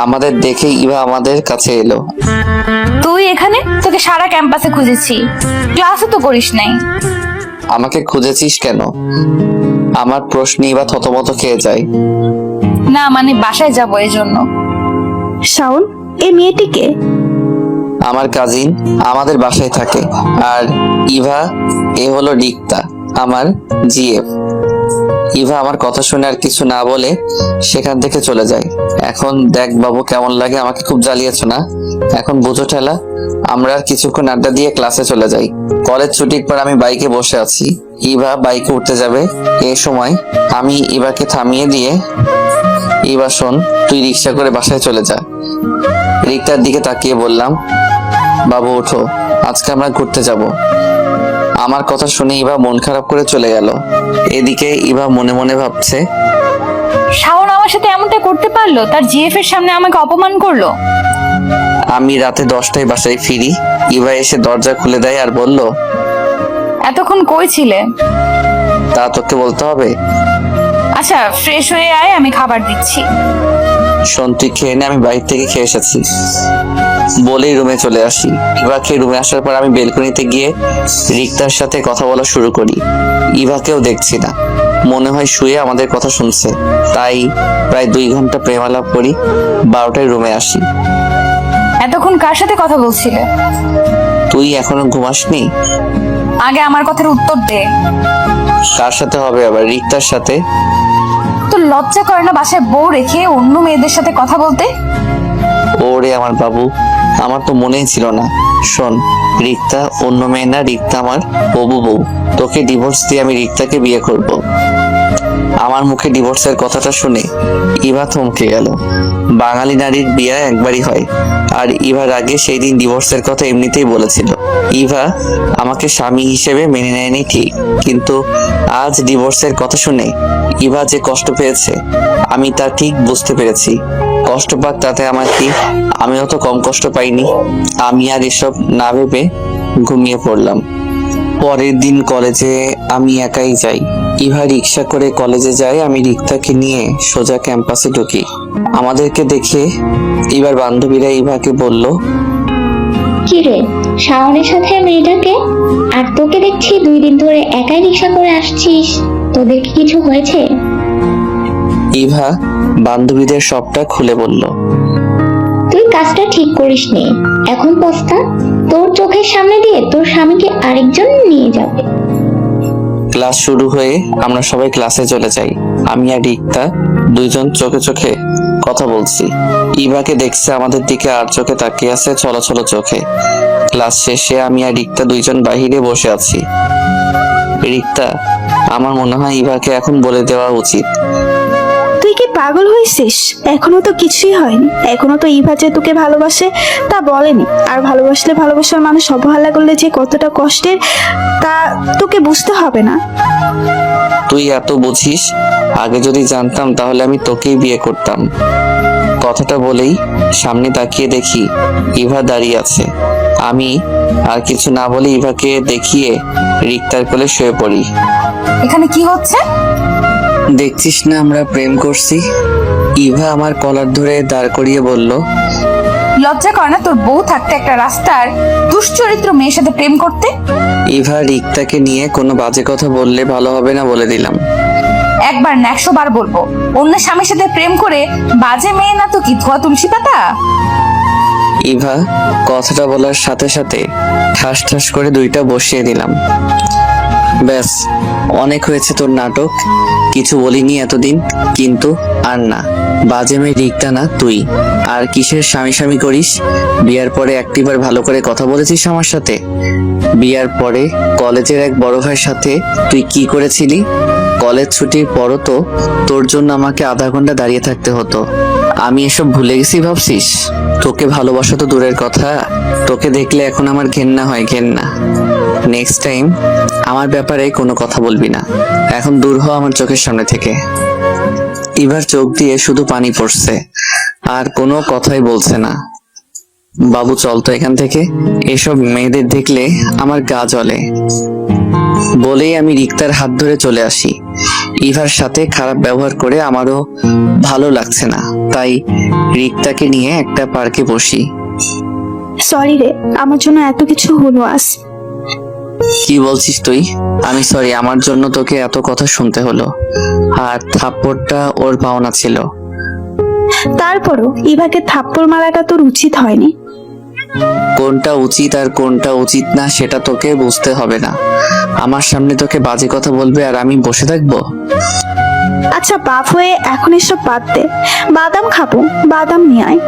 আমাদের দেখে ইভা আমাদের কাছে এলো। তুই এখানে? তোকে সারা ক্যাম্পাসে খুঁজেছি, ক্লাসও তো করিস নাই। আমাকে খুঁজেছিস কেন? আমার প্রশ্নে ইভা থতমত খেয়ে যায়। না মানে বাসায় যাবো এই জন্য। শাওন, এই মেয়েটিকে? আমার কাজিন, আমাদের বাসায় থাকে। আর ইভা এ হলো রিক্তা, আমার জিএফ। ইভা আমার কথা শুনে আর কিছু না বলে সেখান থেকে চলে যায়। এখন দেখ বাবু কেমন লাগে, আমাকে খুব জ্বালিয়েছ না? এখন বুঝো ঠেলা। আমরা আর কিছুক্ষণ আড্ডা দিয়ে ক্লাসে চলে যাই। কলেজ ছুটির পর আমি বাইকে বসে আছি। ইভা বাইকে উঠতে যাবে, এ সময় আমি ইভাকে থামিয়ে দিয়ে, ইভা শোন, তুই রিক্সা করে বাসায় চলে যা। রিক্তার দিকে তাকিয়ে বললাম, বাবু ওঠো, আজকে আমরা ঘুরতে যাব। আমার কথা শুনে ইভা মন খারাপ করে চলে গেল। এদিকে ইভা মনে মনে ভাবছে, শাওন আমার সাথে এমনটা করতে পারলো? তার জিএফ এর সামনে আমাকে অপমান করলো। আমি রাতে 10টায় বাসায় ফিরি। ইভা এসে দরজা খুলে দেয় আর বলল, এতক্ষণ কই ছিলে? তা তোকে বলতে হবে? আচ্ছা ফ্রেশ হয়ে আয়, আমি খাবার দিচ্ছি। শোন, তুই খেয়ে নে, আমি বাইরে থেকে খেয়ে এসেছি। বলেই রুমে চলে আসি। ইভাকে রুমে আসার পর আমি বেলকনিতে গিয়ে রিক্তার সাথে কথা বলা শুরু করি। ইভাকেও দেখছি না, মনে হয় শুয়ে আমাদের কথা শুনছে। তাই প্রায় 2 ঘন্টা প্রেমালাপ করি। 12টায় রুমে আসি। এতক্ষণ কার সাথে কথা বলছিলে? তুই এখনো ঘুমাসনি? আগে আমার কথার উত্তর দে। কার সাথে হবে আবার? রিক্তার সাথে। তো লজ্জা করে না বাসায় বউ রেখে অন্য মেয়েদের সাথে কথা বলতে? ওরে আমার বাবু, আমার তো মনেই ছিল না। শোন, রিক্তা অন্য মেয়ে না, রিক্তা আমার হবু বউ। তোকে ডিভোর্স দিয়ে আমি রিক্তাকে বিয়ে করব। আমার মুখে ডিভোর্সের কথাটা শুনে ইভা থমকে গেল। বাঙালি নারীর বিয়ে একবারই হয়, আর ইভার আগে সেই দিন ডিভোর্সের কথা এমনিতেই বলেছিল। ইভা আমাকে স্বামী হিসেবে মেনে নেয়নি ঠিক, কিন্তু আজ ডিভোর্সের কথা শুনে ইভা যে কষ্ট পেয়েছে আমি তা ঠিক বুঝতে পেরেছি। কষ্ট পাক তাতে আমার কি, আমিও তো কম কষ্ট পাইনি। আমি আর এসব না ভেবে ঘুমিয়ে পড়লাম। পরের দিন কলেজে আমি একাই যাই। ইভা রিক্সা করে কলেজে যায়, আমি রিক্তাকে নিয়ে সোজা ক্যাম্পাসে ঢুকি। আমাদেরকে দেখে এবার বান্ধবীরা ইভাকে বলল, কি রে, শাওনের সাথে মেয়েটাকে? আর তোকে দেখছি 2 দিন ধরে একাই রিক্সা করে আসছিস, তোদের কি কিছু হয়েছে? ইভা বান্ধবীদের সবটা খুলে বলল। তুই কাজটা ঠিক করিসনি, এখন পস্তা। তোর চোখের সামনে দিয়ে তোর স্বামীকে আরেকজন নিয়ে যাবে। ক্লাস শুরু হয়ে আমরা সবাই ক্লাসে চলে যাই। আমি আর রিক্তা দুইজন চোখে চোখে কথা বলছি। ইভাকে দেখছে আমাদের দিকে আর চোখে তাকিয়ে আছে ছলো ছলো চোখে। ক্লাস শেষে আমি আর রিক্তা দুইজন বাহিরে বসে আছি। রিক্তা, আমার মনে হয় ইভাকে এখন বলে দেওয়া উচিত। তুই কি পাগল হয়েছিস? এখনো তো কিছুই হয়নি। এখনো তো ইভা যে তোকে ভালোবাসে তা বলেনি। আর ভালোবাসলে ভালোবাসার মানুষ অবহেলা করলে যে কতটা কষ্টের তা তোকে বুঝতে হবে না। তুই এত বুঝিস? আগে যদি জানতাম তাহলে আমি তোকেই বিয়ে করতাম। কথাটা বলেই সামনে তাকিয়ে দেখি ইভা দাঁড়িয়ে আছে। আমি আর কিছু না বলে ইভাকে দেখিয়ে রিক্তার কোলে শুয়ে পড়ি। এখানে কি হচ্ছে? দেখছিস না আমরা প্রেম করছি? ইভা আমার কলার ধরে দাঁড় করিয়ে বলল, লজ্জা করে না তোর বউ থাকতে একটা রাস্তার দুশ্চরিত্র মেয়ের সাথে প্রেম করতে? ইভা রিক্তাকে নিয়ে কোনো বাজে কথা বললে ভালো হবে না বলে দিলাম। একবার না 100 বার বলবো, অন্য স্বামীর সাথে প্রেম করে বাজে মেয়ে না তো কি ধোয়া তুলসী পাতা? ইভা কথাটা বলার সাথে সাথে ঠাস ঠাস করে 2টা বসিয়ে দিলাম। ব্যাস, অনেক হয়েছে তোর নাটক। কিছু বলিনি এতদিন, কিন্তু আর না। বাজে মেয়ে রিক্তা না তুই। আর কিসের স্বামী স্বামী করিস? বিয়ার পরে একটিবার ভালো করে কথা বলেছিস আমার সাথে? বিয়ার পরে কলেজের এক বড় ভাইয়ের সাথে তুই কি করেছিলি? কলেজ ছুটির পরও তো তোর জন্য আমাকে আধা ঘন্টা দাঁড়িয়ে থাকতে হতো। আমি এসব ভুলে গেছি ভাবছিস? তোকে ভালোবাসা তো দূরের কথা, তোকে দেখলে এখন আমার ঘেন্না হয়, ঘেন্না। নেক্সট টাইম আমার ব্যাপারে কোনো কথা বলবি না। এখন দূর হ আমার চোখের সামনে থেকে। ইভার চোখ দিয়ে শুধু পানি পড়ছে, আর কোনো কথাই বলছে না। বাবু চল তো এখান থেকে, এসব মেয়েদের দেখলে আমার গা জ্বলে। বলেই আমি রিক্তার হাত ধরে চলে আসি। ইভার সাথে খারাপ ব্যবহার করে আমারও ভালো লাগছে না, তাই রিক্তাকে নিয়ে একটা পার্কে বসি। সরি রে, আমার জন্য এত কিছু হলো আজ। কি বলছিস তুই? আমি সরি, আমার জন্য তোকে এত কথা শুনতে হলো। আর থাপ্পড়টা ওর পাওনা ছিল। তারপরও ইভাকে থাপ্পড় মারাটা তোর উচিত হয়নি। কোনটা উচিত আর কোনটা উচিত না সেটা তোকে বুঝতে হবে না। আমার সামনে তোকে বাজে কথা বলবে আর আমি বসে থাকবো? আচ্ছা বাপ হয়ে এখন এসব বাদ দে। বাদাম খাবো, বাদাম নিয়ে আয়।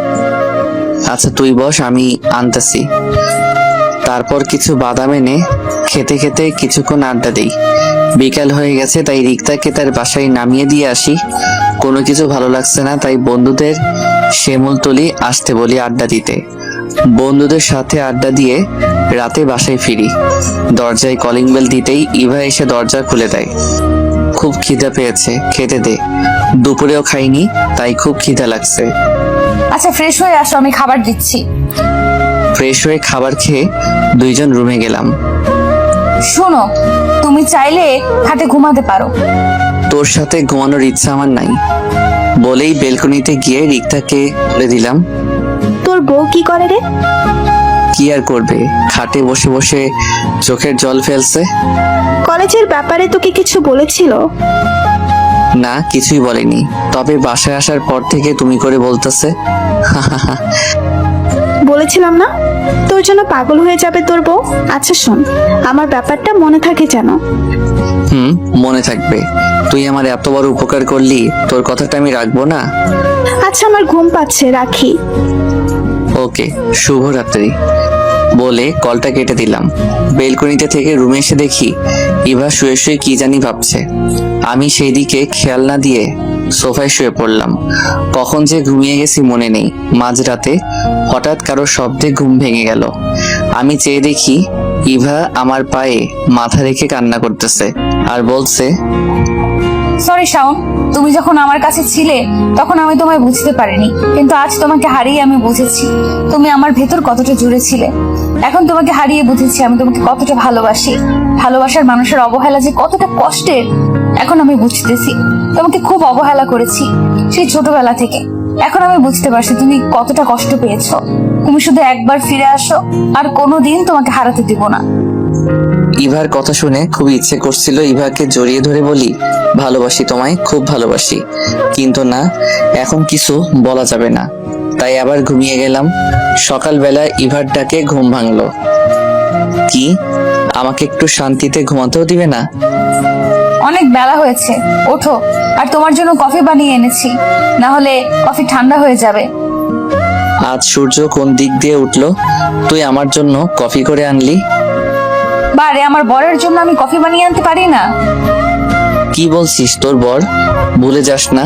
আচ্ছা তুই বস, আমি আনতেছি। তারপর কিছু বাদাম এনে খেতে খেতে কিছুক্ষণ আড্ডা দিই। বিকাল হয়ে গেছে, তাই রিক্তাকে তার বাসায় নামিয়ে দিয়ে আসি। কোনো কিছু ভালো লাগছে না, তাই বন্ধুদের শিমুলতলি আসতে বলি আড্ডা দিতে। বন্ধুদের সাথে আড্ডা দিয়ে রাতে বাসায় ফিরি। দরজায় কলিং বেল দিতেই ইভা এসে দরজা খুলে দেয়। খুব খিদা পেয়েছে, খেতে দে। দুপুরেও খাইনি, তাই খুব খিদা লাগছে। আচ্ছা ফ্রেশ হয়ে আসো, আমি খাবার দিচ্ছি। ফ্রেশ হয়ে খাবার খেয়ে দুইজন রুমে গেলাম। শোনো, তুমি চাইলে খাটে ঘুমাতে পারো। তোর সাথে ঘুমানোর ইচ্ছা আমার নাই। বলেই বেলকনিতে গিয়ে রিক্তাকে বলে দিলাম। তোর বউ কি করে রে? কি আর করবে, খাটে বসে বসে চোখের জল ফেলছে। কলেজের ব্যাপারে তোকে কিছু বলেছিল? না, কিছুই বলেনি, তবে বাসায় আসার পর থেকে তুমি করে বলতেছে। বলেছিলাম না তোর জন্য পাগল হয়ে যাবে তোর বউ। আচ্ছা শোন, আমার ব্যাপারটা মনে থাকে যেন। মনে থাকবে। তুই আমার এত বড় উপকার করলি, তোর কথাটা আমি রাখবো না? আচ্ছা আমার ঘুম পাচ্ছে, রাখি। ওকে, শুভরাত্রি বলে কলটা কেটে দিলাম। বেলকনিতে থেকে রুমে এসে দেখি ইভা শুয়ে শুয়ে কি জানি ভাবছে। আমি সেই দিকে খেয়াল না দিয়ে সোফায় শুয়ে পড়লাম। কখন যে ঘুমিয়ে গেছি মনে নেই। মাঝরাতে হঠাৎ কারো শব্দে ঘুম ভেঙে গেল। আমি চেয়ে দেখি ইভা আমার পায়ে মাথা রেখে কান্না করতেছে আর বলছে, সরি শাওন, তুমি যখন আমার কাছে ছিলে তখন আমি তোমায় বুঝতে পারিনি, কিন্তু আজ তোমাকে হারিয়ে আমি বুঝেছি তুমি আমার ভেতর কতটা জুড়ে ছিলে। এখন তোমাকে হারিয়ে বুঝেছি আমি তোমাকে কতটা ভালোবাসি। ভালোবাসার মানুষের অবহেলা যে কতটা কষ্টের এখন আমি বুঝতেছি। তোমাকে খুব অবহেলা করেছি সেই ছোটবেলা থেকে। এখন আমি বুঝতে পারছি তুমি কতটা কষ্ট পেয়েছো। তুমি শুধু একবার ফিরে আসো, আর কোনোদিন তোমাকে হারাতে দিব না। ইভার কথা শুনে খুব ইচ্ছে করছিল ইভাকে জড়িয়ে ধরে বলি, ভালোবাসি তোমায়, খুব ভালোবাসি। কিন্তু না, এখন কিছু বলা যাবে না। তাই আবার ঘুমিয়ে গেলাম। সকালবেলা ইভার ডাকে ঘুম ভাঙলো। কি, আমাকে একটু শান্তিতে ঘুমাতেও দিবে না? অনেক বেলা হয়েছে, ওঠো। আর তোমার জন্য কফি বানিয়ে এনেছি, না হলে কফি ঠান্ডা হয়ে যাবে। আজ সূর্য কোন দিক দিয়ে উঠলো, তুই আমার জন্য কফি করে আনলি? বারে, আমার বরের জন্য আমি কফি বানিয়ে আনতে পারি না? কি বলছিস? তোর বর? ভুলে যাস না,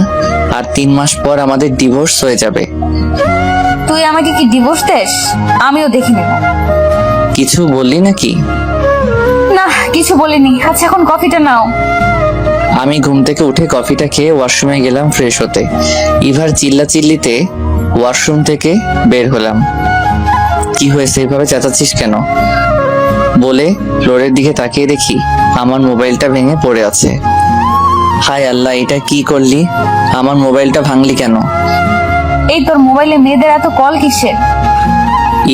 আর 3 মাস পর আমাদের ডিভোর্স হয়ে যাবে। তুই আমাকে কি ডিভোর্স দেস? আমিও দেখে নেব। কিছু বললি নাকি? না, কিছু বলিনি। আচ্ছা এখন কফিটা নাও। আমি ঘুম থেকে উঠে কফিটা খেয়ে ওয়াশরুমে গেলাম ফ্রেশ হতে। ইভার চিল্লাচিল্লিতে ওয়াশরুম থেকে বের হলাম। কি হয়েছে, এভাবে চেঁচাচ্ছিস কেন বলে ফ্লোরের দিকে তাকিয়ে দেখি আমার মোবাইলটা ভেঙে পড়ে আছে। হায় আল্লাহ, এটা কি করলি? আমার মোবাইলটা ভাঙলি কেন? এই তোর মোবাইলে মেয়েদের এত কল কিসের?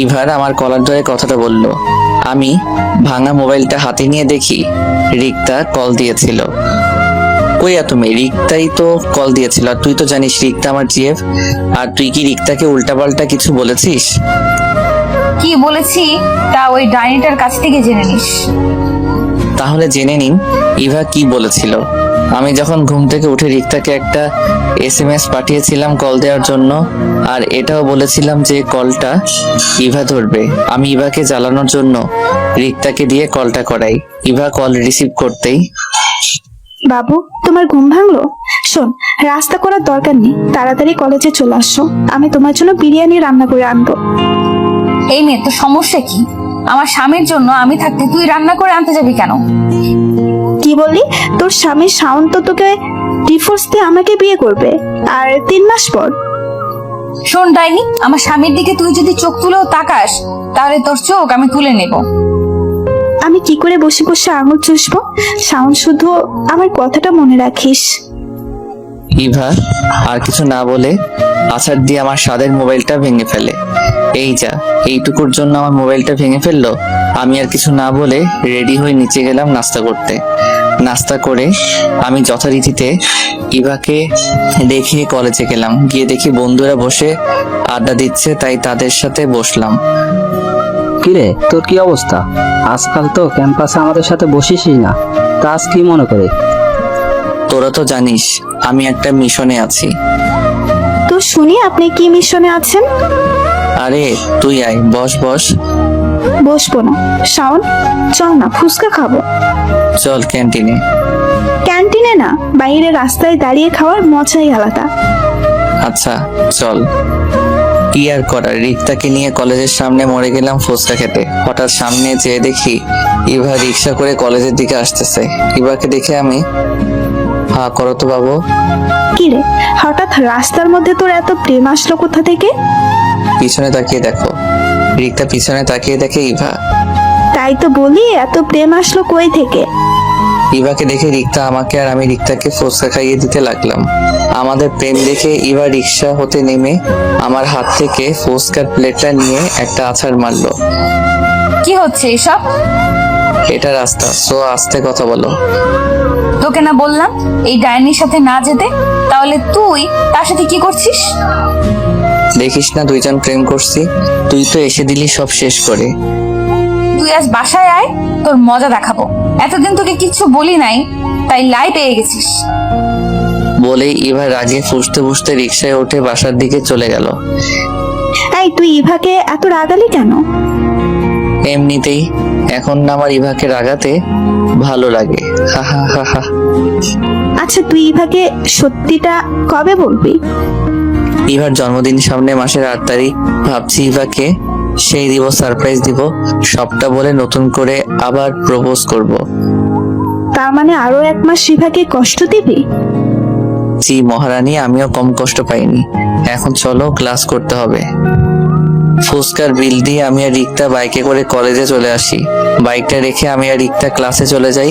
ইভার আমার কলার ধরে কথাটা বলল। আমি ভাঙা মোবাইলটা হাতে নিয়ে দেখি রিক্তা কল দিয়েছিল। কই তুমি? রিক্তাই তো কল দিয়েছিল। আর তুই তো জানিস রিক্তা আমার জিএফ। আর তুই কি রিক্তাকে উল্টাপাল্টা কিছু বলেছিস? কি বলেছি তা ওই ডাইনিটার কাছ থেকে জেনে নিস। তাহলে জেনে নিন ইভা কি বলেছিল। আমি যখন ঘুম থেকে উঠে রিক্তাকে একটা SMS পাঠিয়েছিলাম কল দেওয়ার জন্য, আর এটাও বলেছিলাম যে কলটা ইভা ধরবে। আমি ইভাকে জ্বালানোর জন্য রিক্তাকে দিয়ে কলটা করাই। ইভা কল রিসিভ করতেই, বাবু তোমার ঘুম ভাঙলো? শোন, রাস্তা করার দরকার নেই, তাড়াতাড়ি কলেজে চলে আসো। আমি তোমার জন্য বিরিয়ানি রান্না করে আনবো। এই মেয়ে, তো সমস্যা কি? আমার স্বামীর জন্য আমি থাকতে তুই রান্না করে আনতে যাবি কেন? কি বললি? তোর স্বামী শাওন তো তোকে ডিভোর্স দিয়ে আমাকে বিয়ে করবে, আর 3 মাস পর। শোন ডাইনি, আমার স্বামীর দিকে তুই যদি চোখ তুলেও তাকাস তাহলে তোর চোখ আমি তুলে নেব। আমি কি করে বসে বসে আঙুল চুষবো? শাওন, শুধু আমার কথাটা মনে রাখিস। ইভা আর কিছু না বলে আছাড় দিয়ে আমার স্বাদের মোবাইলটা ভেঙে ফেলে। এই যা, এইটুকুর জন্য আমার মোবাইলটা ভেঙে ফেললো। আমি আর কিছু না বলে রেডি হয়ে নিচে গেলাম নাস্তা করতে। নাস্তা করে আমি যথারীতিতে ইভাকে রেখে কলেজে গেলাম। গিয়ে দেখি বন্ধুরা বসে আড্ডা দিচ্ছে, তাই তাদের সাথে বসলাম। কিরে, তোর কি অবস্থা? আজকাল তো ক্যাম্পাসে আমাদের সাথে বসিসই না, তা আজ কি মনে করে? তোরা তো জানিস আমি একটা মিশনে আছি। তো শুনি আপনি কি মিশনে আছেন? আরে তুই আয়, বস বস। বসবো না। শাওন, চল না, ফুচকা খাবো। চল ক্যান্টিনে। ক্যান্টিনে না, বাইরে রাস্তায় দাঁড়িয়ে খাওয়ার মজাই আলাদা। আচ্ছা চল। কি আর করার, রিক্তাকে নিয়ে কলেজের সামনে মরে গেলাম ফুচকা খেতে। হঠাৎ সামনে যেয়ে দেখি ইভা রিক্সা করে কলেজের দিকে আসতেছে। ইভাকে দেখে আমি, হা করো তো বাবু। কি রে, হঠাৎ রাস্তার মধ্যে তোর এত প্রেম আসলো কোথা থেকে? পিছনে তাকিয়ে দেখো। রিক্তা পিছনে তাকিয়ে দেখে ইভা। তাই তো বলি, এত প্রেম আসলো কই থেকে? ইভাকে দেখে রিক্তা আমাকে আর আমি রিক্তাকে ফুচকা খাইয়ে দিতে লাগলাম। আমাদের প্রেম দেখে ইভা রিক্সা হতে নেমে আমার হাত থেকে ফুচকার প্লেটটা নিয়ে একটা আছাড় মারলো। কি হচ্ছে এসব? এটা রাস্তা, সো আস্তে কথা বলো। তোকে না বললাম এই ডাইনির সাথে না যেতে? তাহলে তুই তার সাথে কি করছিস? দেখিস না দুইজন প্রেম করছি, তুই তো এসে দিলি সব শেষ করে। তুই আজ বাসায় আয়, তোর মজা দেখাবো। এতদিন তোকে কিচ্ছু বলি নাই, তাই লাই পেয়ে গেছিস। বলেই ইভা রাগে ফুসতে ফুসতে রিক্সায় উঠে বাসার দিকে চলে গেল। এই তুই ইভাকে এত রাগালি কেন? এমনিতেই এখন না আমার ইভাকে রাগাতে ভালো লাগে। হা হা হা হা। আচ্ছা তুই ইভাকে সত্যিটা কবে বলবি? ইভার জন্মদিন সামনে মাসের 8 তারিখ, ভাবছি ইভাকে সেই দিব, সারপ্রাইজ দিব, সবটা বলে নতুন করে আবার প্রপোজ করব। তার মানে আরো 1 মাস ইভাকে কষ্ট দিবি? জি মহারানী, আমিও কম কষ্ট পাইনি। এখন চলো, ক্লাস করতে হবে। ফুসকার বিল দিয়ে আমি আর রিক্তা বাইকে করে কলেজে চলে আসি। বাইকটা রেখে আমি আর রিক্তা ক্লাসে চলে যাই।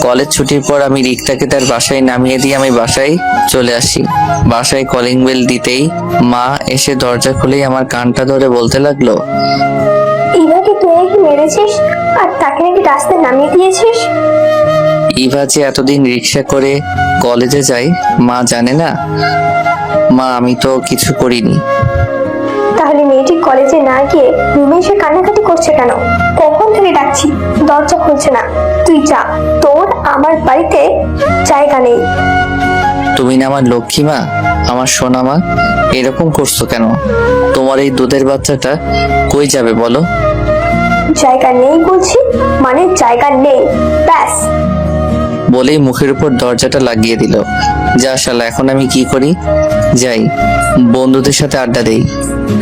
কলেজ ছুটির পর আমি রিক্তাকে তার বাসায় নামিয়ে দিয়ে আমি বাসায় চলে আসি। বাসায় কলিং বেল দিতেই মা এসে দরজা খুলেই আমার কানটা ধরে বলতে লাগলো, ইভাকে তুই নাকি মেরেছিস আর তাকে নাকি রাস্তায় নামিয়ে দিয়েছিস। ইভা যে এতদিন রিক্সা করে কলেজে যায় মা জানে না। মা আমি তো কিছু করিনি। তাহলে মেয়েটি কলেজে না গিয়ে রুমে এসে কান্নাকাটি করছে কেন? কখন থেকে ডাকছি, দরজা খুলছে না। তুই যা, তোর আমার বাড়িতে জায়গা নেই। তুমি না আমার লক্ষ্মী মা, আমার সোনা মা, এরকম করছো কেন? তোমার এই দুধের বাচ্চাটা কই যাবে বলো? জায়গা নেই বলছি, মানে জায়গা নেই, ব্যাস। বলেই মুখের উপর দরজাটা লাগিয়ে দিল। যা শালা, এখন আমি কি করি? যাই বন্ধুদের সাথে আড্ডা দেই।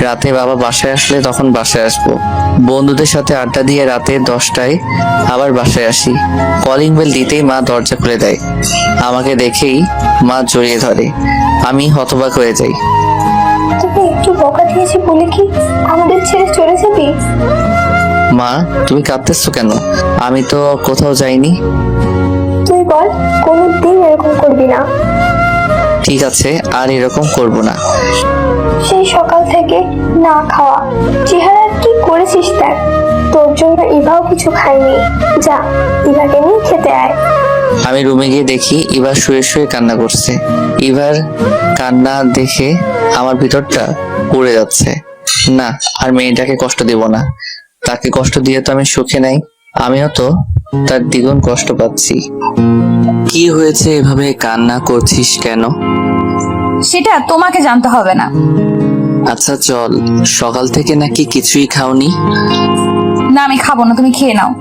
রাতে বাবা বাসায় আসলে তখন বাসায় আসবো। বন্ধুদের সাথে আড্ডা দিয়ে রাতে 10টায় আবার বাসায় আসি। কলিং বেল দিতেই মা দরজা খুলে দেয়। আমাকে দেখেই মা জড়িয়ে ধরে। আমি হতবাক হয়ে যাই। তোকে একটু বকা দিয়েছি বলে কি আমাদের ছেড়ে চলে যাবি? মা তুমি কাঁদতেছো কেন? আমি তো কোথাও যাইনি। তুই বল, কোনোদিন এরকম করবি না। ঠিক আছে, আর এরকম করব না। সেই সকাল থেকে না খাওয়া, চেহারা কি করেছিস দেখ। তোর জন্য ইভাও কিছু খায়নি। যা, ইভাকে নিয়ে খেতে আয়। আমি রুমে গিয়ে দেখি ইভা শুয়ে শুয়ে কান্না করছে। ইভার কান্না দেখে আমার ভিতরটা পুড়ে যাচ্ছে। না, আর মেয়েটাকে কষ্ট দিব না। তাকে কষ্ট দিয়ে তো আমি সুখে নাই, আমিও তো তার দ্বিগুণ কষ্ট পাচ্ছি। কি হয়েছে, এভাবে কান্না করছিস কেন? সেটা তোমাকে জানতে হবে না। আচ্ছা চল, সকাল থেকে নাকি কিছুই খাওনি? না আমি খাবো না, তুমি খেয়ে নাও।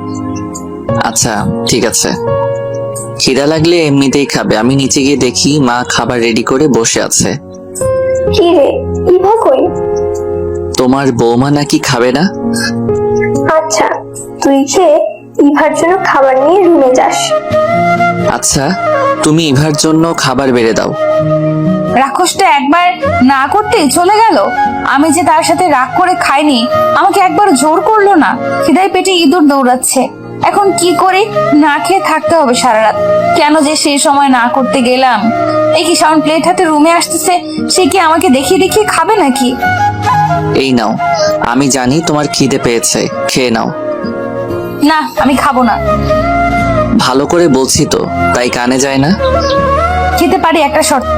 আচ্ছা ঠিক আছে, খিদা লাগলে এমনিতেই খাবে। আমি নিচে গিয়ে দেখি মা খাবার রেডি করে বসে আছে। কি রে, ইভা কই? তোমার বৌমা নাকি খাবে না? আচ্ছা, তুই খেয়ে ইভার জন্য খাবার নিয়ে রুমে যাস। আচ্ছা তুমি ইভার জন্য খাবার বেড়ে দাও। রাক্ষসটা একবার না করতেই চলে গেল। আমি যে তার সাথে রাগ করে খাইনি, আমাকে একবার জোর করলো না। খিদায় পেটে ইঁদুর দৌড়াচ্ছে। এখন কি করি, না খেয়ে থাকতে হবে সারা রাত। কেন যে সেই সময় না করতে গেলাম। এই কি সাউন্ড প্লেট হাতে রুমে আসতেছে, সে কি আমাকে দেখিয়ে দেখিয়ে খাবে নাকি? এই নাও, আমি জানি তোমার খিদে পেয়েছে, খেয়ে নাও। না আমি খাবো না। ভালো করে বলছি তো, তাই কানে যায় না? খেতে পারি, একটা শর্ত।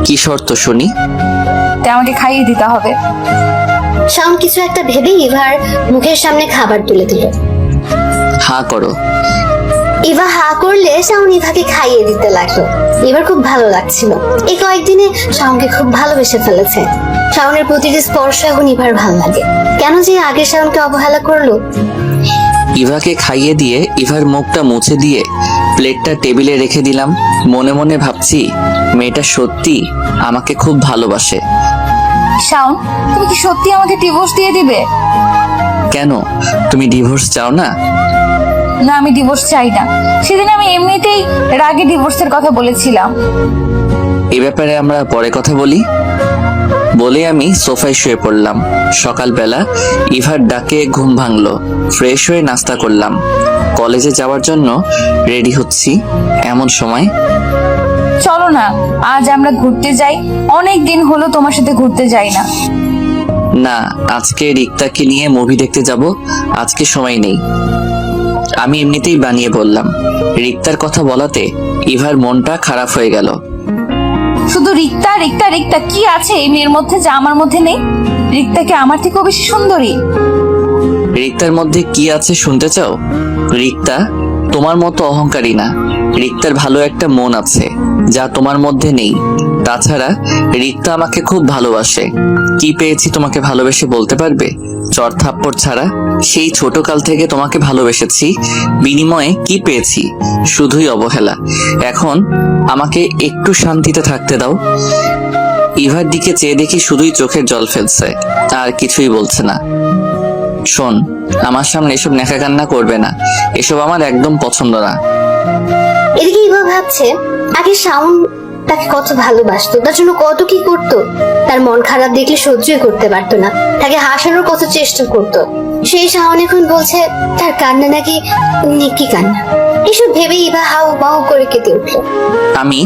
কি শর্ত শুনি? তে আমাকে খাইয়ে দিতে হবে। শাওন কিছু একটা ভেবে ইভার মুখের সামনে খাবার তুলে দিল। হা করো। ইভা হা করলে শাওন ইভাকে খাইয়ে দিতে লাগলো। এবার খুব ভালো লাগছিল। এই কয়েকদিনে শাওনকে খুব ভালোবেসে ফেলেছে। শাওনের প্রতিটি স্পর্শ এখন ইভার ভালো লাগে। কেন যে আগে শাওনকে অবহেলা করলো। ইভাকে খাইয়ে দিয়ে ইভার মুখটা মুছে দিয়ে প্লেটটা টেবিলে রেখে দিলাম। মনে মনে ভাবছি মেয়েটা সত্যি আমাকে খুব ভালোবাসে। শাওন, তুমি কি সত্যি আমাকে ডিভোর্স দিয়ে দিবে? কেন, তুমি ডিভোর্স চাও না? না আমি ডিভোর্স চাই না। সেদিন আমি এমনিতেই রাগে ডিভোর্সের কথা বলেছিলাম। এ ব্যাপারে আমরা পরে কথা বলি। বলে আমি সোফায় শুয়ে পড়লাম। সকালবেলা ইভার ডাকে ঘুম ভাঙলো। ফ্রেশ হয়ে নাস্তা করলাম। কলেজে যাওয়ার জন্য রেডি হচ্ছি। এমন সময় চলো না, আজ আমরা ঘুরতে যাই। অনেক দিন হলো তোমার সাথে ঘুরতে যাই না। না, আজকে রিক্তাকে নিয়ে মুভি দেখতে যাব। আজকে সময় নেই। আমি এমনিতেই বানিয়ে বললাম। রিক্তার কথা বলাতে ইভার মনটা খারাপ হয়ে গেল। শুধু রিক্তা রিক্তা রিক্তা, কি আছে এই মেয়ের মধ্যে যা আমার মধ্যে নেই? রিক্তা কি আমার থেকেও বেশি সুন্দরী? রিক্তার মধ্যে কি আছে শুনতে চাও? রিক্তা তোমার মতো অহংকারী না। রিক্তার ভালো একটা মন আছে যা তোমার মধ্যে নেই। তাছাড়া রিক্তা আমাকে খুব ভালোবাসে। কি পেয়েছি তোমাকে ভালোবেসে বলতে পারবে? চর থাপ্পড় ছাড়া। সেই ছোট কাল থেকে তোমাকে ভালোবেসেছি, বিনিময়ে কি পেয়েছি? শুধুই অবহেলা। এখন আমাকে একটু শান্তিতে থাকতে দাও। ইভার দিকে চেয়ে দেখি শুধুই চোখের জল ফেলছে, আর কিছুই বলছে না। শোন, আমার সামনে এসব নেখা কান্না করবে না, এসব আমার একদম পছন্দ না। এদিকে ইভা ভাবছে আগে শাওন তাকে কত ভালোবাসতো, তার জন্য কত কি করতো। তার মন খারাপ দেখলে সহ্যই করতে পারতো না, তাকে হাসানোর কত চেষ্টা করতো। সেই শাওন এখন বলছে তার কান্না নাকি নেকি কান্না। এসব ভেবে ইভা হাউ বাউ করে কেঁদে উঠলো। আমি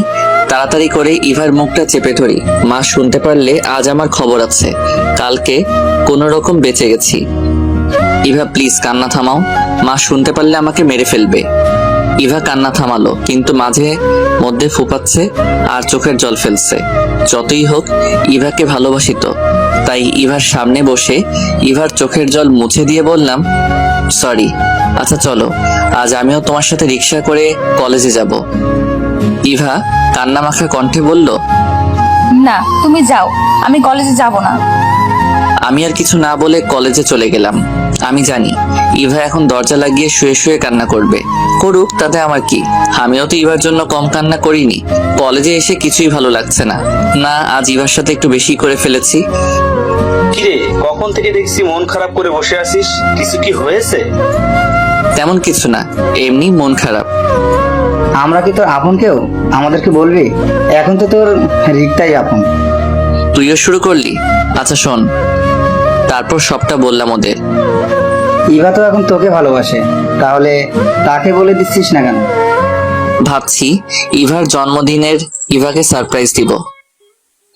তাড়াতাড়ি করে ইভার মুখটা চেপে ধরি। মা শুনতে পারলে আজ আমার খবর আছে। কালকে কোনো রকম বেঁচে গেছি। ইভা প্লিজ কান্না থামাও, মা শুনতে পারলে আমাকে মেরে ফেলবে। ইভা কান্না থামালো, কিন্তু মাঝে মধ্যে ফুপাচ্ছে আর চোখের জল ফেলছে। যতই হোক ইভাকে ভালোবাসি তো, তাই ইভার সামনে বসে ইভার চোখের জল মুছে দিয়ে বললাম, সরি। আচ্ছা চলো, আজ আমিও তোমার সাথে রিক্সা করে কলেজে যাব। ইভা কান্না মাখা কণ্ঠে বলল, না তুমি যাও, আমি কলেজে যাব না। আমি আর কিছু না বলে কলেজে চলে গেলাম। আমি জানি ইভা এখন দরজা লাগিয়ে শুয়ে শুয়ে কান্না করবে। করুক, তাতে আমার কি? আমিও তো ইভার জন্য কম কান্না করিনি। কলেজে এসে কিছুই ভালো লাগছে না। না, আজ ইভার সাথে একটু বেশি করে ফেলেছি। কিরে, কখন থেকে দেখছি মন খারাপ করে বসে আছিস? কিছু কি হয়েছে? তেমন কিছু না, এমনি মন খারাপ। আমরা কি তোর আপন কেউ? আমাদেরকে বলবি? এখন তো তোর রিক্তাই আপন। তুইও শুরু করলি? আচ্ছা শোন, তারপর সবটা বললাম ওদের। ইভা তো এখন তোকে ভালোবাসে, তাহলে তাকে বলে দিচ্ছিস না কেন? ভাবছি ইভার জন্মদিনের ইভাকে সারপ্রাইজ দিব।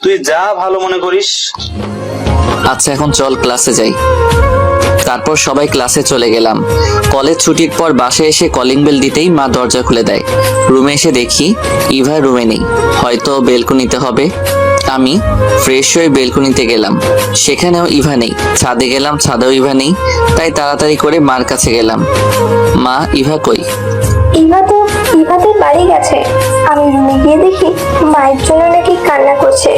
তুই যা ভালো মনে করিস। আচ্ছা এখন চল ক্লাসে যাই। তারপর সবাই ক্লাসে চলে গেলাম। কলেজ ছুটির পর বাসায় এসে কলিং বেল দিতেই মা দরজা খুলে দেয়। রুমে এসে দেখি ইভা রুমে নেই, হয়তো বেলকনিতে হবে। আমি ফ্রেশ হয়ে বেলকনিতে গেলাম, সেখানেও ইভা নেই। ছাদে গেলাম, ছাদেও ইভা নেই। তাই তাড়াতাড়ি করে মার কাছে গেলাম। মা, ইভা কই? ইভাদের বাড়ি গেছে। আমি রুমে গিয়ে দেখি মায়ের জন্য নাকি কান্না করছে,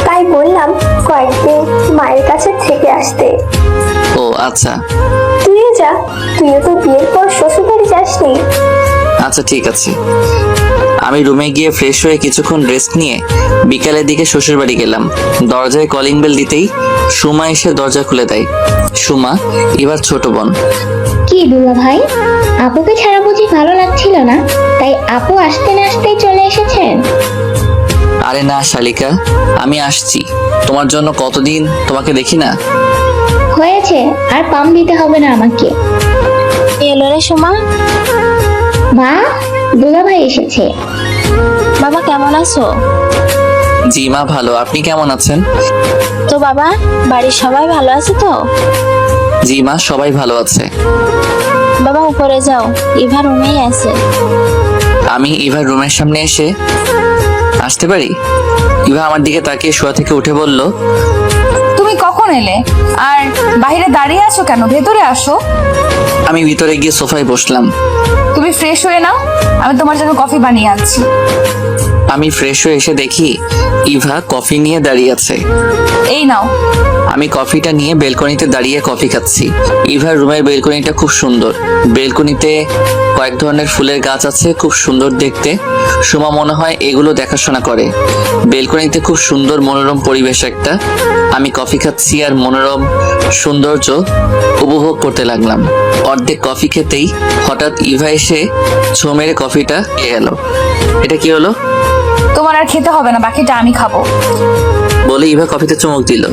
তাই বললাম কয়েকদিন মায়ের কাছে থেকে আসতে। ও আচ্ছা। তুইও যা, তুইও তো বিয়ের পর শ্বশুর বাড়ি যাসনি। আচ্ছা ঠিক আছে। আমি রুমে গিয়ে ফ্রেশ হয়ে কিছুক্ষণ রেস্ট নিয়ে বিকালের দিকে শ্বশুর বাড়ি গেলাম। দরজায় কলিং বেল দিতেই সুমা এসে দরজা খুলে দেয়। সুমা এবার ছোট বোন। কি দুলা ভাই, আপুকে ছাড়া বুঝি ভালো লাগছিল না, তাই আপু আসতে না আসতেই চলে এসেছেন? আরে না শালিকা, আমি আসছি। তোমার জন্য কতদিন তোমাকে দেখি না। হয়েছে, আর পাম দিতে হবে না আমাকে। এলো রে সোমা, মা, দুলা ভাই এসেছে। বাবা কেমন আছো? জি মা ভালো, আপনি কেমন আছেন? তো বাবা, বাড়ির সবাই ভালো আছে তো? জি মা, সবাই ভালো আছে। বাবা উপরে যাও, ইভা রুমেই আছে। আমি ইভার রুমের সামনে এসে আসতে পারি? ইভা আমার দিকে তাকিয়ে শোয়া থেকে উঠে বলল, তুমি কখন এলে? আর বাইরে দাঁড়িয়ে আছো কেন? ভেতরে আসো। আমি ভিতরে গিয়ে সোফায় বসলাম। তুমি ফ্রেশ হয়ে নাও, আমি তোমার জন্য কফি বানিয়ে আনছি। আমি ফ্রেশ হয়ে এসে দেখি ইভা কফি নিয়ে দাঁড়িয়ে আছে। এই নাও। আমি কফিটা নিয়ে বেলকনিতে দাঁড়িয়ে কফি খাচ্ছি। ইভার রুমের বেলকনিটা খুব সুন্দর। বেলকনিতে কয়েক ধরনের ফুলের গাছ আছে, খুব সুন্দর দেখতে। সুমা মনে হয় এগুলো দেখাশোনা করে। বেলকনিতে খুব সুন্দর মনোরম পরিবেশ একটা। আমি কফি খাচ্ছি আর মনোরম সৌন্দর্য উপভোগ করতে লাগলাম। অর্ধেক কফি খেতেই হঠাৎ ইভা এসে ছো মেরে কফিটা খেয়ে গেল। এটা কি হলো? তোমার আর খেতে হবে না, বাকিটা আমি খাবো। বলে ইভা কফিতে চুমুক দিল।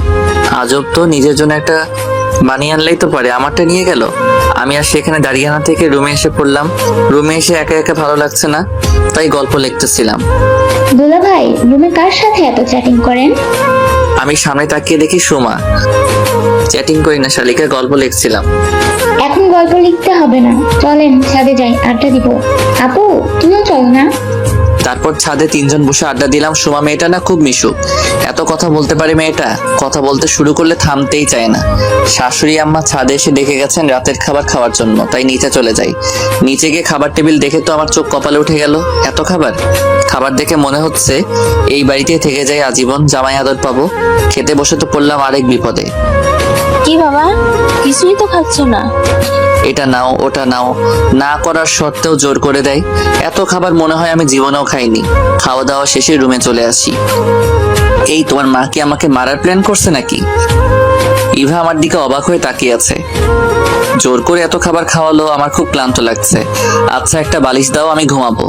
আজব তো, নিজের জন্য একটা বানিয়ে আনলেই তো পারে, আমারটা নিয়ে গেল। আমি আর সেখানে দাঁড়িয়ে না থেকে রুমে এসে পড়লাম। রুমে এসে একা একা ভালো লাগছে না, তাই গল্প লিখতেছিলাম। দুলা ভাই রুমে কার সাথে এত চ্যাটিং করেন? আমি সামনে তাকিয়ে দেখি সুমা। চ্যাটিং করি না শালিকা, গল্প লিখছিলাম। এখন গল্প লিখতে হবে না, চলেন ছাদে যাই, আড্ডা দিব। আপু তুমিও চল না। তারপর ছাদে তিনজন বসে আড্ডা দিলাম। সুমা মেয়েটা না খুব মিশুক, এত কথা বলতে পারে মেয়েটা। কথা বলতে শুরু করলে থামতেই চায় না। শাশুড়ি আম্মা ছাদে এসে ডেকে গেছেন রাতের খাবার খাওয়ার জন্য, তাই নিচে চলে যাই। নিচে গিয়ে খাবার টেবিল দেখে তো আমার চোখ কপালে উঠে গেল। এত খাবার! খাবার দেখে মনে হচ্ছে এই বাড়িতে থেকে যাই আজীবন, জামাই আদর পাবো। খেতে বসে তো পড়লাম আরেক বিপদে। কি বাবা, কিছুই তো খাচ্ছ না? এটা নাও ওটা নাও না করার সত্ত্বেও জোর করে দেয়। এত খাবার মনে হয় আমি জীবনেও খাইনি। খাওয়া দাওয়া শেষে রুমে চলে আসি। এই তোমার মা কি আমাকে মারার প্ল্যান করছে নাকি? ইভা আমার দিকে অবাক হয়ে তাকিয়ে আছে। জোর করে এত খাবার খাওয়ালো, আমার খুব ক্লান্ত লাগছে। আচ্ছা একটা বালিশ দাও, আমি ঘুমাবো।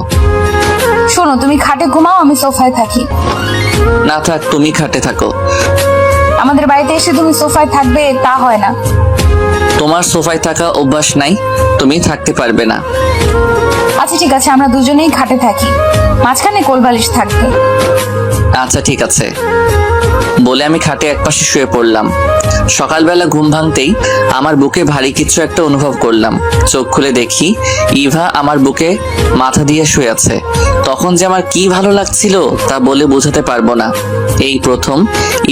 শোনো, তুমি খাটে ঘুমাও, আমি সোফায় থাকি। না থাক, তুমি খাটে থাকো। আমাদের বাড়িতে এসে তুমি সোফায় থাকবে তা হয় না। তোমার সোফায় থাকা অভ্যাস নাই, তুমি থাকতে পারবে না। আচ্ছা ঠিক আছে, আমরা দুজনেই খাটে থাকি, মাঝখানে কোলবালিশ থাকবে। আচ্ছা ঠিক আছে বলে আমি খাটে একপাশে শুয়ে পড়লাম। সকালবেলা ঘুম ভাঙতেই আমার বুকে ভারী কিছু একটা অনুভব করলাম। চোখ খুলে দেখি ইভা আমার বুকে মাথা দিয়ে শুয়ে আছে। তখন যে আমার কি ভালো লাগছিল তা বলে বোঝাতে পারবো না। এই প্রথম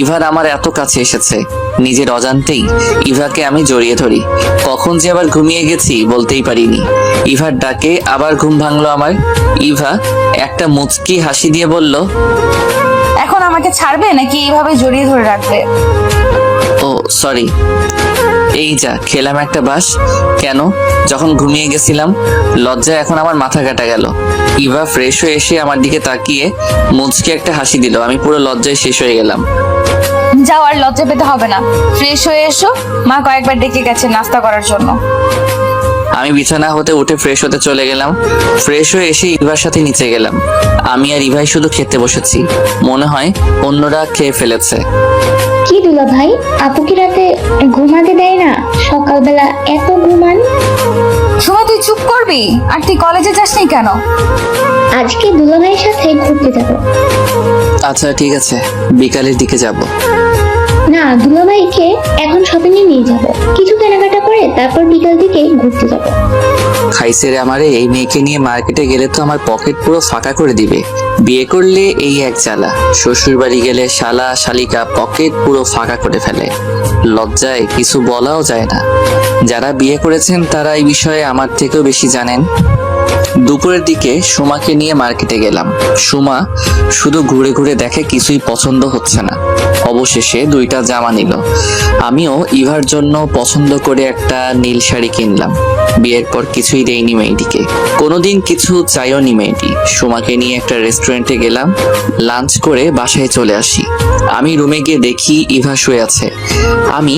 ইভার আমার এত কাছে এসেছে। নিজের অজান্তেই ইভাকে আমি জড়িয়ে ধরি। কখন যে আবার ঘুমিয়ে গেছি বলতেই পারিনি। ইভার ডাকে আবার ঘুম ভাঙলো আমার। ইভা একটা মুচকি হাসি দিয়ে বলল, এখন আমাকে ছাড়বে নাকি এইভাবে জড়িয়ে ধরে রাখবে? ও সরি। এই যা খেলাম একটা বাস। কেন? যখন ঘুমিয়ে গেছিলাম। লজ্জায় এখন আমার মাথা কাটা গেল। ইভা ফ্রেশ হয়ে এসে আমার দিকে তাকিয়ে মুচকি একটা হাসি দিল। আমি পুরো লজ্জায় শেষ হয়ে গেলাম। যাও, আর লজ্জা পেতে হবে না, ফ্রেশ হয়ে এসো। মা কয়েকবার ডেকে গেছে নাস্তা করার জন্য। আমি বিছানা হতে উঠে ফ্রেশ হতে চলে গেলাম। ফ্রেশ হয়ে এসে ইভার সাথে নিচে গেলাম। আমি আর ইভাই শুধু খেতে বসেছি। মনে হয় অন্যরা খেয়ে ফেলেছে। কি দুলা ভাই, আপু কি রাতে ঘুমাতে দেয় না? সকালবেলা এত ঘুমান। সময় তুই চুপ করবি? আর তুই কলেজে যাসনি কেন? আজকে দুলা ভাইয়ের সাথে ঘুরতে যাব। আচ্ছা ঠিক আছে, বিকালের দিকে যাব। না, দুলা ভাইকে এখন শপিং এ নিয়ে যাব, কিছু কেনাকাটা করে তারপর বিকাল দিকে ঘুরতে যাব। খাইছে রে আমারে, এই মেয়েকে নিয়ে মার্কেটে গেলে তো আমার পকেট পুরো ফাঁকা করে দিবে। বিয়ে করলে এই এক জ্বালা, শ্বশুর বাড়ি গেলে শালা শালিকা পকেট পুরো ফাঁকা করে ফেলে। লজ্জায় কিছু বলাও যায় না। যারা বিয়ে করেছেন তারা এই বিষয়ে আমার থেকেও বেশি জানেন। দুপুরের দিকে সুমাকে নিয়ে মার্কেটে গেলাম। সুমা শুধু ঘুরে ঘুরে দেখে, কিছুই পছন্দ হচ্ছে না। অবশেষে দুইটা জামা নিল। আমিও ইভার জন্য পছন্দ করে একটা নীল শাড়ি কিনলাম। বিয়ের পর কিছুই দেয়নি মেয়েটিকে, কোনোদিন কিছু চাইও নি মেয়েটি। সুমাকে নিয়ে একটা রেস্টুরেন্টে গেলাম। লাঞ্চ করে বাসায় চলে আসি। আমি রুমে গিয়ে দেখি ইভা শুয়ে আছে। আমি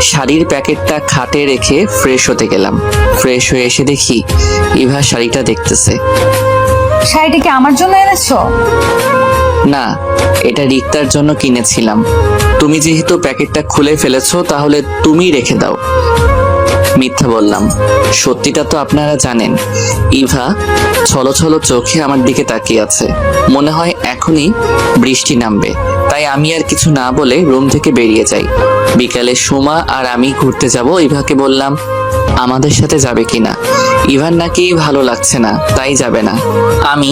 শাড়ির প্যাকেটটা খাটে রেখে ফ্রেশ হতে গেলাম। ফ্রেশ হয়ে এসে দেখি ইভা শাড়িটা দেখতেছে। শাড়িটা কি আমার জন্য এনেছো? না, এটা রিক্তার জন্য কিনেছিলাম। তুমি যেহেতু প্যাকেটটা খুলে ফেলেছো তাহলে তুমি রেখে দাও। মিথ্যা বললাম, সত্যিটা তো আপনারা জানেন। ইভা ছলো ছলো চোখে আমার দিকে তাকিয়ে আছে। মনে হয় এখনই বৃষ্টি নামবে। তাই আমি আর কিছু না বলে রুম থেকে বেরিয়ে যাই। বিকালে সুমা আর আমি ঘুরতে যাব। ইভাকে বললাম আমাদের সাথে যাবে কিনা। ইভার নাকি ভালো লাগছে না, তাই যাবে না। আমি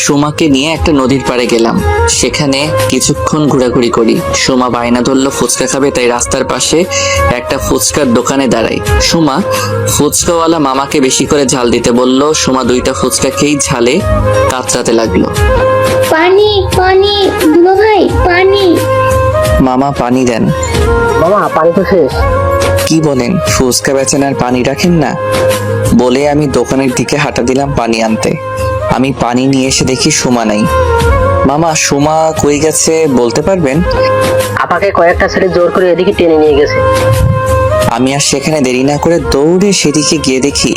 সুমাকে নিয়ে একটা নদীর পাড়ে গেলাম। সেখানে কিছুক্ষণ ঘোরাঘুরি করি। সুমা বায়না ধরলো ফুচকা খাবে, তাই রাস্তার পাশে একটা ফুচকার দোকানে দাঁড়াই। সুমা ফুচকাওয়ালা মামাকে বেশি করে ঝাল দিতে বলল। সুমা দুইটা ফুচকা খেয়েই ঝালে কাতরাতে লাগলো। পানি পানি, দুলা ভাই পানি। মামা পানি দেন। মামা পানি তো শেষ। কি বলেন, ফুচকা বেচেন আর পানি রাখেন না? বলে আমি দোকানের দিকে হাঁটা দিলাম পানি আনতে। আমি পানি নিয়ে এসে দেখি সুমা নাই। মামা সুমা কই গেছে বলতে পারবেন? আপাকে কয়েকটা ছেলে জোর করে এদিকে টেনে নিয়ে গেছে। আমি আর সেখানে দেরি না করে দৌড়ে সেদিকে গিয়ে দেখি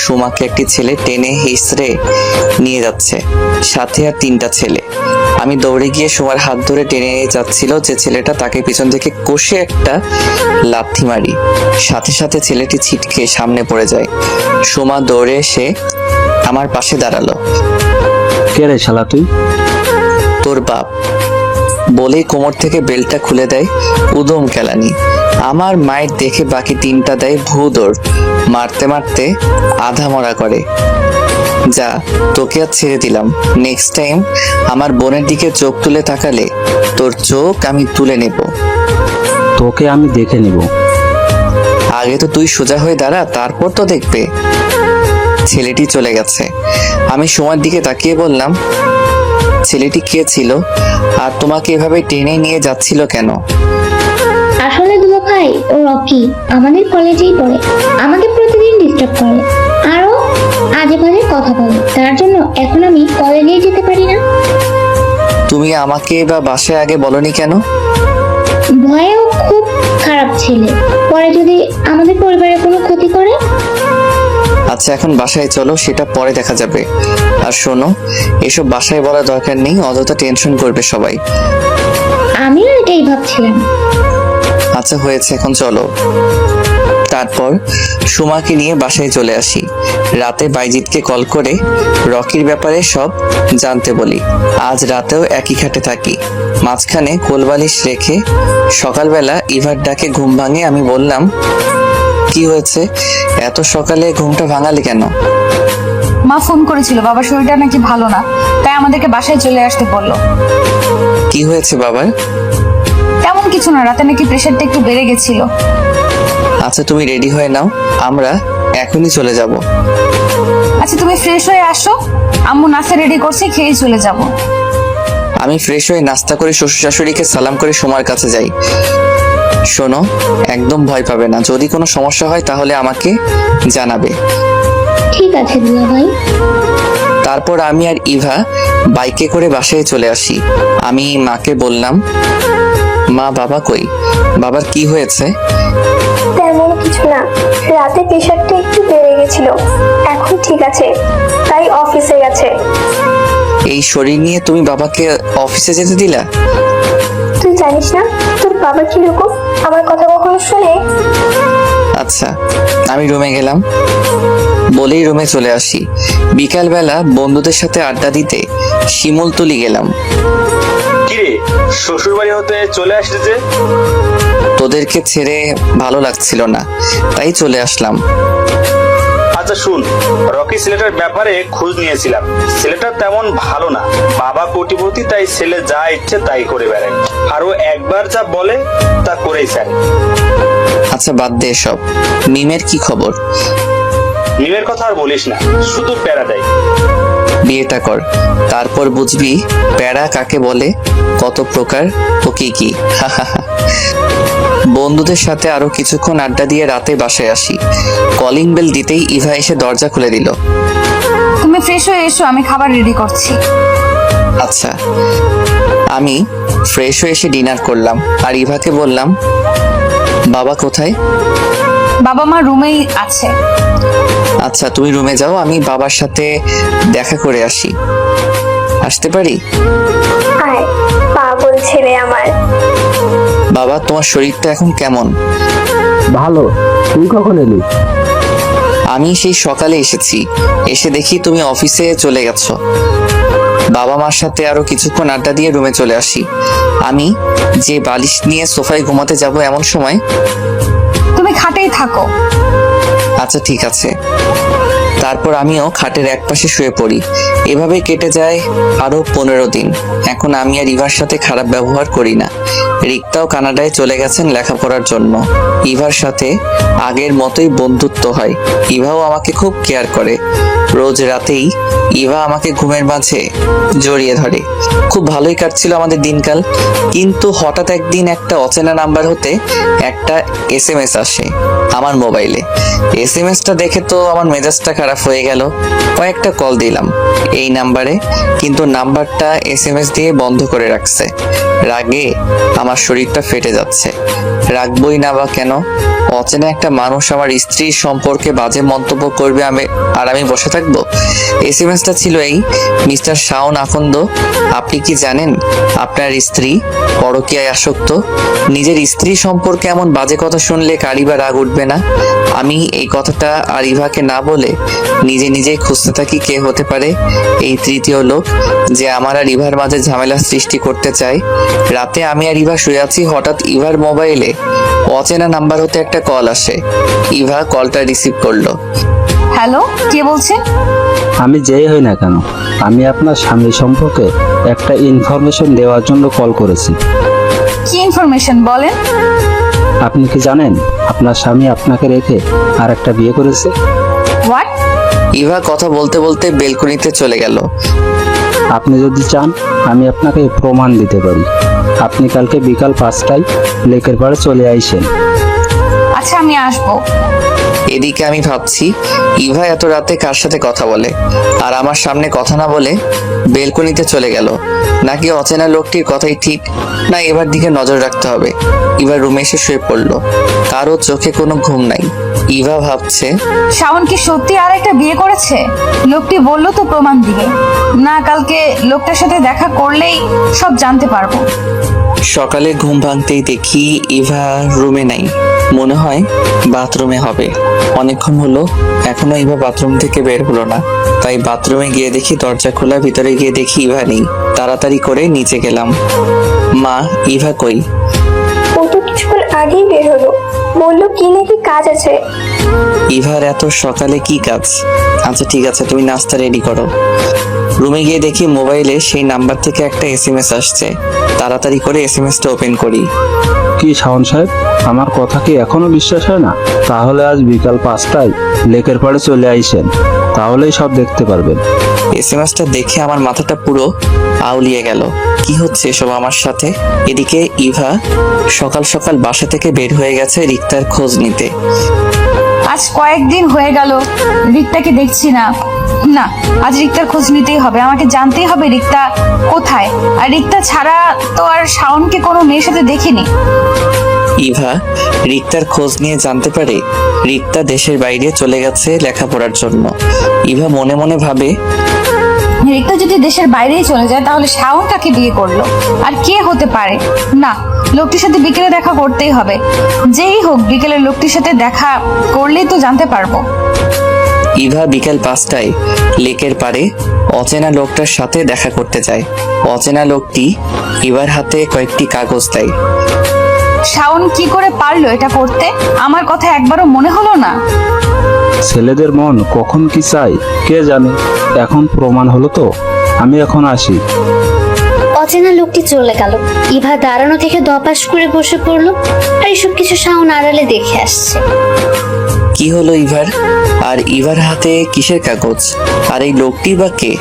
সুমাকে একটি ছেলে টেনে হিসড়ে নিয়ে যাচ্ছে, সাথে আর তিনটা ছেলে। আমি দৌড়ে গিয়ে সুমার হাত ধরে টেনে নিয়ে যাচ্ছিল যে ছেলেটা, তাকে পিছন থেকে কষে একটা লাথি মারি। সাথে সাথে ছেলেটি ছিটকে সামনে পড়ে যায়। সুমা দৌড়ে এসে আমার পাশে দাঁড়ালো। কে রে শালা তুই? তোর বাপ বলেই কোমর থেকে বেল্টটা খুলে দেয়। উদম কেলানি। আমার মায়ের দেখে বাকি তিনটা দেয় ভূ দৌড়। মারতে মারতে আধা মরা করে। যা, তোকে আর ছেড়ে দিলাম। নেক্সট টাইম আমার বোনের দিকে চোখ তুলে তাকালে তোর চোখ আমি তুলে নেব। তোকে আমি দেখে নেব। আগে তো তুই সোজা হয়ে দাঁড়া, তারপর তো দেখবে। ছেলেটি চলে গেছে। আমি সময়ের দিকে তাকিয়ে বললাম, ছেলেটি কে ছিল আর তোমাকে এভাবে টেনে নিয়ে যাচ্ছিল কেন? আসলে দুলা ভাই, ও রকি আমাদের কলেজেই পড়ে, আমাকে প্রতিদিন ডিস্টার্ব করে, আরো আজে বাজে কথা বলে। তার জন্য এখন আমি কলেজেই যেতে পারি না। তুমি আমাকে বা বাসায় আগে বলনি কেন? ভয়েও খুব খারাপ ছেলে, পরে যদি আমাদের পরিবারের কোনো ক্ষতি করে। আচ্ছা, এখন বাসায় চলো, সেটা পরে দেখা যাবে। আর শোনো, এসব বাসায় বলা দরকার নেই, অযথা টেনশন করবে সবাই। আমিও এটাই ভাবছিলাম। আচ্ছা হয়েছে, এখন চলো। তারপর সুমাকে নিয়ে বাসায় চলে আসি। রাতে বাইজিৎকে কল করে রকির ব্যাপারে সব জানতে বলি। আজ রাতেও একই খাটে থাকি। মাঝখানে কোলবালিশ রেখে সকালবেলা ইভার ডাকে ঘুম ভাঙে। আমি বললাম, কি হয়েছে, এত সকালে ঘুমটা ভাঙালি কেন? মা ফোন করেছিল, বাবার শরীরটা নাকি ভালো না, তাই আমাদেরকে বাসায় চলে আসতে বললো। কি হয়েছে বাবার? তেমন কিছু না, রাতে নাকি প্রেশারটা একটু বেড়ে গেছিল। আচ্ছা তুমি রেডি হয়ে নাও, আমরা এখনই চলে যাব। আচ্ছা তুমি ফ্রেশ হয়ে আসো, আম্মু নাস্তা রেডি করছে, খেয়ে চলে যাব। আমি ফ্রেশ হয়ে নাস্তা করে শ্বশুর শাশুড়িকে সালাম করে সোমার কাছে যাই। শোনো, একদম ভয় পাবে না, যদি কোনো সমস্যা হয় তাহলে আমাকে জানাবে। ঠিক আছে দুলা ভাই। তারপর আমি আর ইভা বাইকে করে বাসায় চলে আসি। আমি মাকে বললাম, মা বাবা কই? বাবার কি হয়েছে? তেমন কিছু না, রাতে প্রেশারটা একটু বেড়ে গেছিল, এখন ঠিক আছে, তাই অফিসে গেছে। এই শরীর নিয়ে তুমি বাবাকে অফিসে যেতে দিলা? তুই জানিস না তোর বাবা কিরকম, আমার কথা কখনো শুনে? আচ্ছা, আমি রুমে গেলাম। বলেই রুমে চলে আসি। বিকালবেলা বন্ধুদের সাথে আড্ডা দিতে শিমুলতলি গেলাম। কিরে, শ্বশুর বাড়ি হতে চলে আসলি যে? তোদেরকে ছেড়ে ভালো লাগছিল না, তাই চলে আসলাম। আচ্ছা শুন, রকি ছেলেটার ব্যাপারে খোঁজ নিয়েছিলাম। ছেলেটা তেমন ভালো না, বাবা কোটিপতি, তাই ছেলে যা ইচ্ছে তাই করে বেড়ায়, আর ও একবার যা বলে তা করেই ছাড়ে। আচ্ছা বাদ দে সব। মিমের কি খবর? মিমের কথা আর বলিস না, শুধু প্যারা দেয়। বিয়েটা কর, তারপর বুঝবি প্যারা কাকে বলে, কত প্রকার ও কি কি। বন্ধুদের সাথে আরো কিছুক্ষণ আড্ডা দিয়ে রাতে বাসায় আসি। কলিং বেল দিতেই ইভা এসে দরজা খুলে দিল। তুমি ফ্রেশ হয়ে এসো, আমি খাবার রেডি করছি। আচ্ছা। আমি ফ্রেশ হয়ে এসে ডিনার করলাম আর ইভাকে বললাম, বাবা কোথায়? বাবা মা রুমেই আছে। আচ্ছা তুমি রুমে যাও, আমি বাবার সাথে দেখা করে আসি। আসতে পারি? আয়, পাগল ছেলে আমার। বাবা তোমার শরীরটা এখন কেমন? ভালো। তুই কখন এলি? আমি সেই সকালে এসেছি, এসে দেখি তুমি অফিসে চলে গেছো। বাবা মার সাথে আরো কিছুক্ষণ আড্ডা দিয়ে রুমে চলে আসি। আমি যে বালিশ নিয়ে সোফায় ঘুমাতে যাব এমন সময়, তুমি খাটেই থাকো। আচ্ছা ঠিক আছে। তারপর আমিও খাটের একপাশে শুয়ে পড়ি। এভাবে কেটে যায় আরো 15 দিন। এখন আমি আর ইভার সাথে খারাপ ব্যবহার করি না। রিক্তাও কানাডায় চলে গেছেন লেখাপড়ার জন্য। ইভার সাথে আগের মতোই বন্ধুত্ব হয়। ইভাও আমাকে খুব কেয়ার করে। রোজ রাতেই ইভা আমাকে ঘুমের মাঝে জড়িয়ে ধরে। খুব ভালোই কাটছিল আমাদের দিনকাল, কিন্তু হঠাৎ একদিন একটা অচেনা নাম্বার হতে একটা SMS আসে আমার মোবাইলে। SMS-টা দেখে তো আমার মেজাজটা খারাপ হয়ে গেল। কয়েকটা কল দিলাম এই নাম্বারে, কিন্তু নাম্বারটা SMS দিয়ে বন্ধ করে রাখছে। রাগে আমার শরীরটা ফেটে যাচ্ছে। রাখবই না বা কেন? অচেনা একটা মানুষ আমার স্ত্রীর সম্পর্কে বাজে মন্তব্য করবে, আমি বসে থাকবো? SMS-টা ছিল এই, মিস্টার শাওন আখন্দ, আপনি কি জানেন আপনার স্ত্রী পরকীয়ায় আসক্ত? নিজের স্ত্রী সম্পর্কে এমন বাজে কথা শুনলে কারই বা রাগ উঠবে না? আমি এই কথাটা আর ইভাকে না বলে নিজে নিজেই খুঁজতে থাকি কে হতে পারে এই তৃতীয় লোক যে আমার আর ইভার মাঝে ঝামেলা সৃষ্টি করতে চায়। রাতে আমি আর ইভা শুয়ে আছি, হঠাৎ ইভার মোবাইলে অচেনা নাম্বার হতে একটা কল আসে। ইভা কলটা রিসিভ করলো। হ্যালো, কে বলছেন? আমি যেই হই না কেন, আমি আপনার স্বামী সম্পর্কে একটা ইনফরমেশন দেওয়ার জন্য কল করেছি। কি ইনফরমেশন বলেন? আপনি কি জানেন আপনার স্বামী আপনাকে রেখে আর একটা বিয়ে করেছে? হোয়াট? ইভা কথা বলতে বলতে বেলকনিতে চলে গেল। আপনি যদি চান আমি আপনাকে প্রমাণ দিতে পারি। আপনি কালকে বিকাল 5টায় লেকের পাড়ে চলে আইসেন। আচ্ছা, আমি আসবো। এদিকে আমি ভাবছি ইভা এত রাতে কার সাথে কথা বলে, আর আমার সামনে কথা না বলে বেলকনিতে চলে গেল। নাকি অচেনা লোকটির কথাই ঠিক, না এবার দিকে নজর রাখতে হবে। ইভা রুমে এসে শুয়ে পড়লো, কারো চোখে কোনো ঘুম নাই। ইভা ভাবছে, শাওন কি সত্যি আর একটা বিয়ে করেছে? লোকটি বললো তো প্রমাণ দিবে। না, কালকে লোকটার সাথে দেখা করলেই সব জানতে পারবো। সকালে ঘুম ভাঙতেই দেখি ইভা রুমে নাই। মনে হয় বাথরুমে হবে। অনেকক্ষণ হলো এখনো ইভা বাথরুম থেকে বের হলো না, তাই বাথরুমে গিয়ে দেখি দরজা খোলা। ভিতরে গিয়ে দেখি ইভা নেই। তাড়াতাড়ি করে নিচে গেলাম। মা, ইভা কই? ও তো কিছুক্ষণ আগেই বের হলো, বললো কি নাকি কাজ আছে। ইভার এত সকালে কি কাজ? আচ্ছা ঠিক আছে, তুমি নাস্তা রেডি করো। রুমে গিয়ে দেখি মোবাইলে সেই নাম্বার থেকে একটা SMS আসছে। তাড়াতাড়ি করে SMSটা ওপেন করি। কি শাওন সাহেব, আমার কথা কি এখনো বিশ্বাস হয় না? তাহলে আজ বিকাল 5টায় লেকের পাড়ে চলে আইসেন, তাহলেই সব দেখতে পারবেন। SMSটা দেখে আমার মাথাটা পুরো আউলিয়ে গেল। কি হচ্ছে এসব আমার সাথে? এদিকে ইভা সকাল সকাল বাসা থেকে বের হয়ে গেছে রিক্তার খোঁজ নিতে। আজ কয়েকদিন হয়ে গেল রিক্তাকে দেখছি না। না, আজ রিক্তার খোঁজ নিতেই হবে। আমাকে জানতেই হবে রিক্তা কোথায়। আর রিক্তা ছাড়া তো আর শাওনকে কোনো মেয়ের সাথে দেখিনি। ইভা রিক্তার খোঁজ নিয়ে জানতে পারে রিক্তা দেশের বাইরে চলে গেছে লেখাপড়ার জন্য। ইভা মনে মনে ভাবে, রিক্তা যদি দেশের বাইরেই চলে যায় তাহলে শাওন কাকে বিয়ে করলো আর কে হতে পারে? না, লোকটির সাথে বিকেলে দেখা করতেই হবে। যেই হোক, বিকেলে লোকটির সাথে দেখা করলেই তো জানতে পারবো। ইভা বিকেল 5টায় লেকের পাড়ে অচেনা লোকটার সাথে দেখা করতে যায়। অচেনা লোকটি ইভার হাতে কয়েকটি কাগজ দেয়। শাওন কি করে পারলো এটা করতে? আমার কথা একবারও মনে হলো না। ছেলেদের মন কখন কি চায় কে জানে। এখন প্রমাণ হলো তো, আমি এখন আসি। অচেনা লোকটি চলে গেল। ইভা দাঁড়ানো থেকে দপাস করে বসে পড়লো। আর এসব কিছু শাওন আড়ালে দেখে আসছে। কি হলো ইভার? আর ইভার হাতে কিসের কাগজ? আর এই লোকটি বা কে?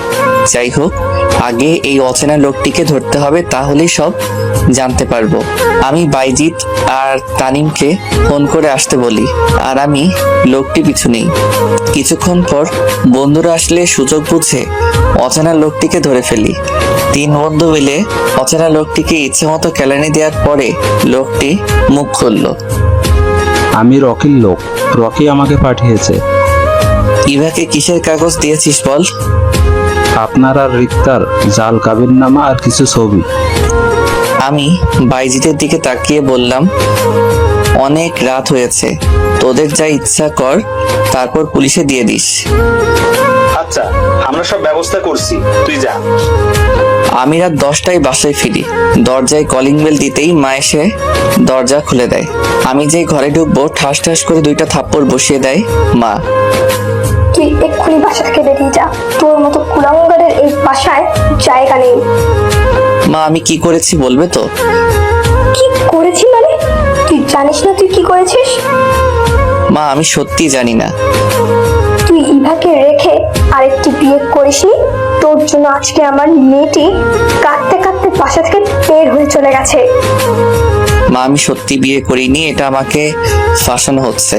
যাই হোক, আগে এই অচেনা লোকটিকে ধরতে হবে, তাহলেই সব জানতে পারবো। আমি বাইজিৎ আর তানিমকে ফোন করে আসতে বলি, আর আমি লোকটি পিছু নেই। কিছুক্ষণ পর বন্ধুরা আসলে সুযোগ বুঝে অচেনা লোকটিকে ধরে ফেলি। 3 বন্ধু মিলে অচেনা লোকটিকে ইচ্ছে মতো কেলানি দেওয়ার পরে লোকটি মুখ খুলল। আমি রকির লোক, রকি আমাকে পাঠিয়েছে। ইভাকে কিসের কাগজ দিয়েছিস বল? আপনার আর রিক্তার জাল কাবিননামা আর কিছু ছবি। আমি বাইজিতের দিকে তাকিয়ে বললাম, অনেক রাত হয়েছে, তোদের যা ইচ্ছা কর, তারপর পুলিশে দিয়ে দিস। আচ্ছা, আমরা সব ব্যবস্থা করছি, তুই যা। আমি রাত 10টায় বাসায় ফিরি। দরজায় কলিং বেল দিতেই মা এসে দরজা খুলে দেয়। আমি যেই ঘরে ঢুকবো ঠাস ঠাস করে 2টা থাপ্পড় বসিয়ে দেয় মা। তুই এক্ষুনি বাসা থেকে বেরিয়ে যা, তোর মতো কুলাঙ্গারের এই বাসায় জায়গা নেই। মা, আমি কি করেছি বলবে তো? কি করেছি মানে? তুই জানিস না তুই কি করেছিস? মা, আমি সত্যি জানি না। তুই ইভাকে রেখে আরেকটি বিয়ে করিসনি। তোর জন্য আজকে আমার মেয়েটি কাঁদতে কাঁদতে বাসা থেকে বের হয়ে চলে গেছে। মা, আমি সত্যি বিয়ে করিনি, এটা আমাকে ফাঁসানো হচ্ছে।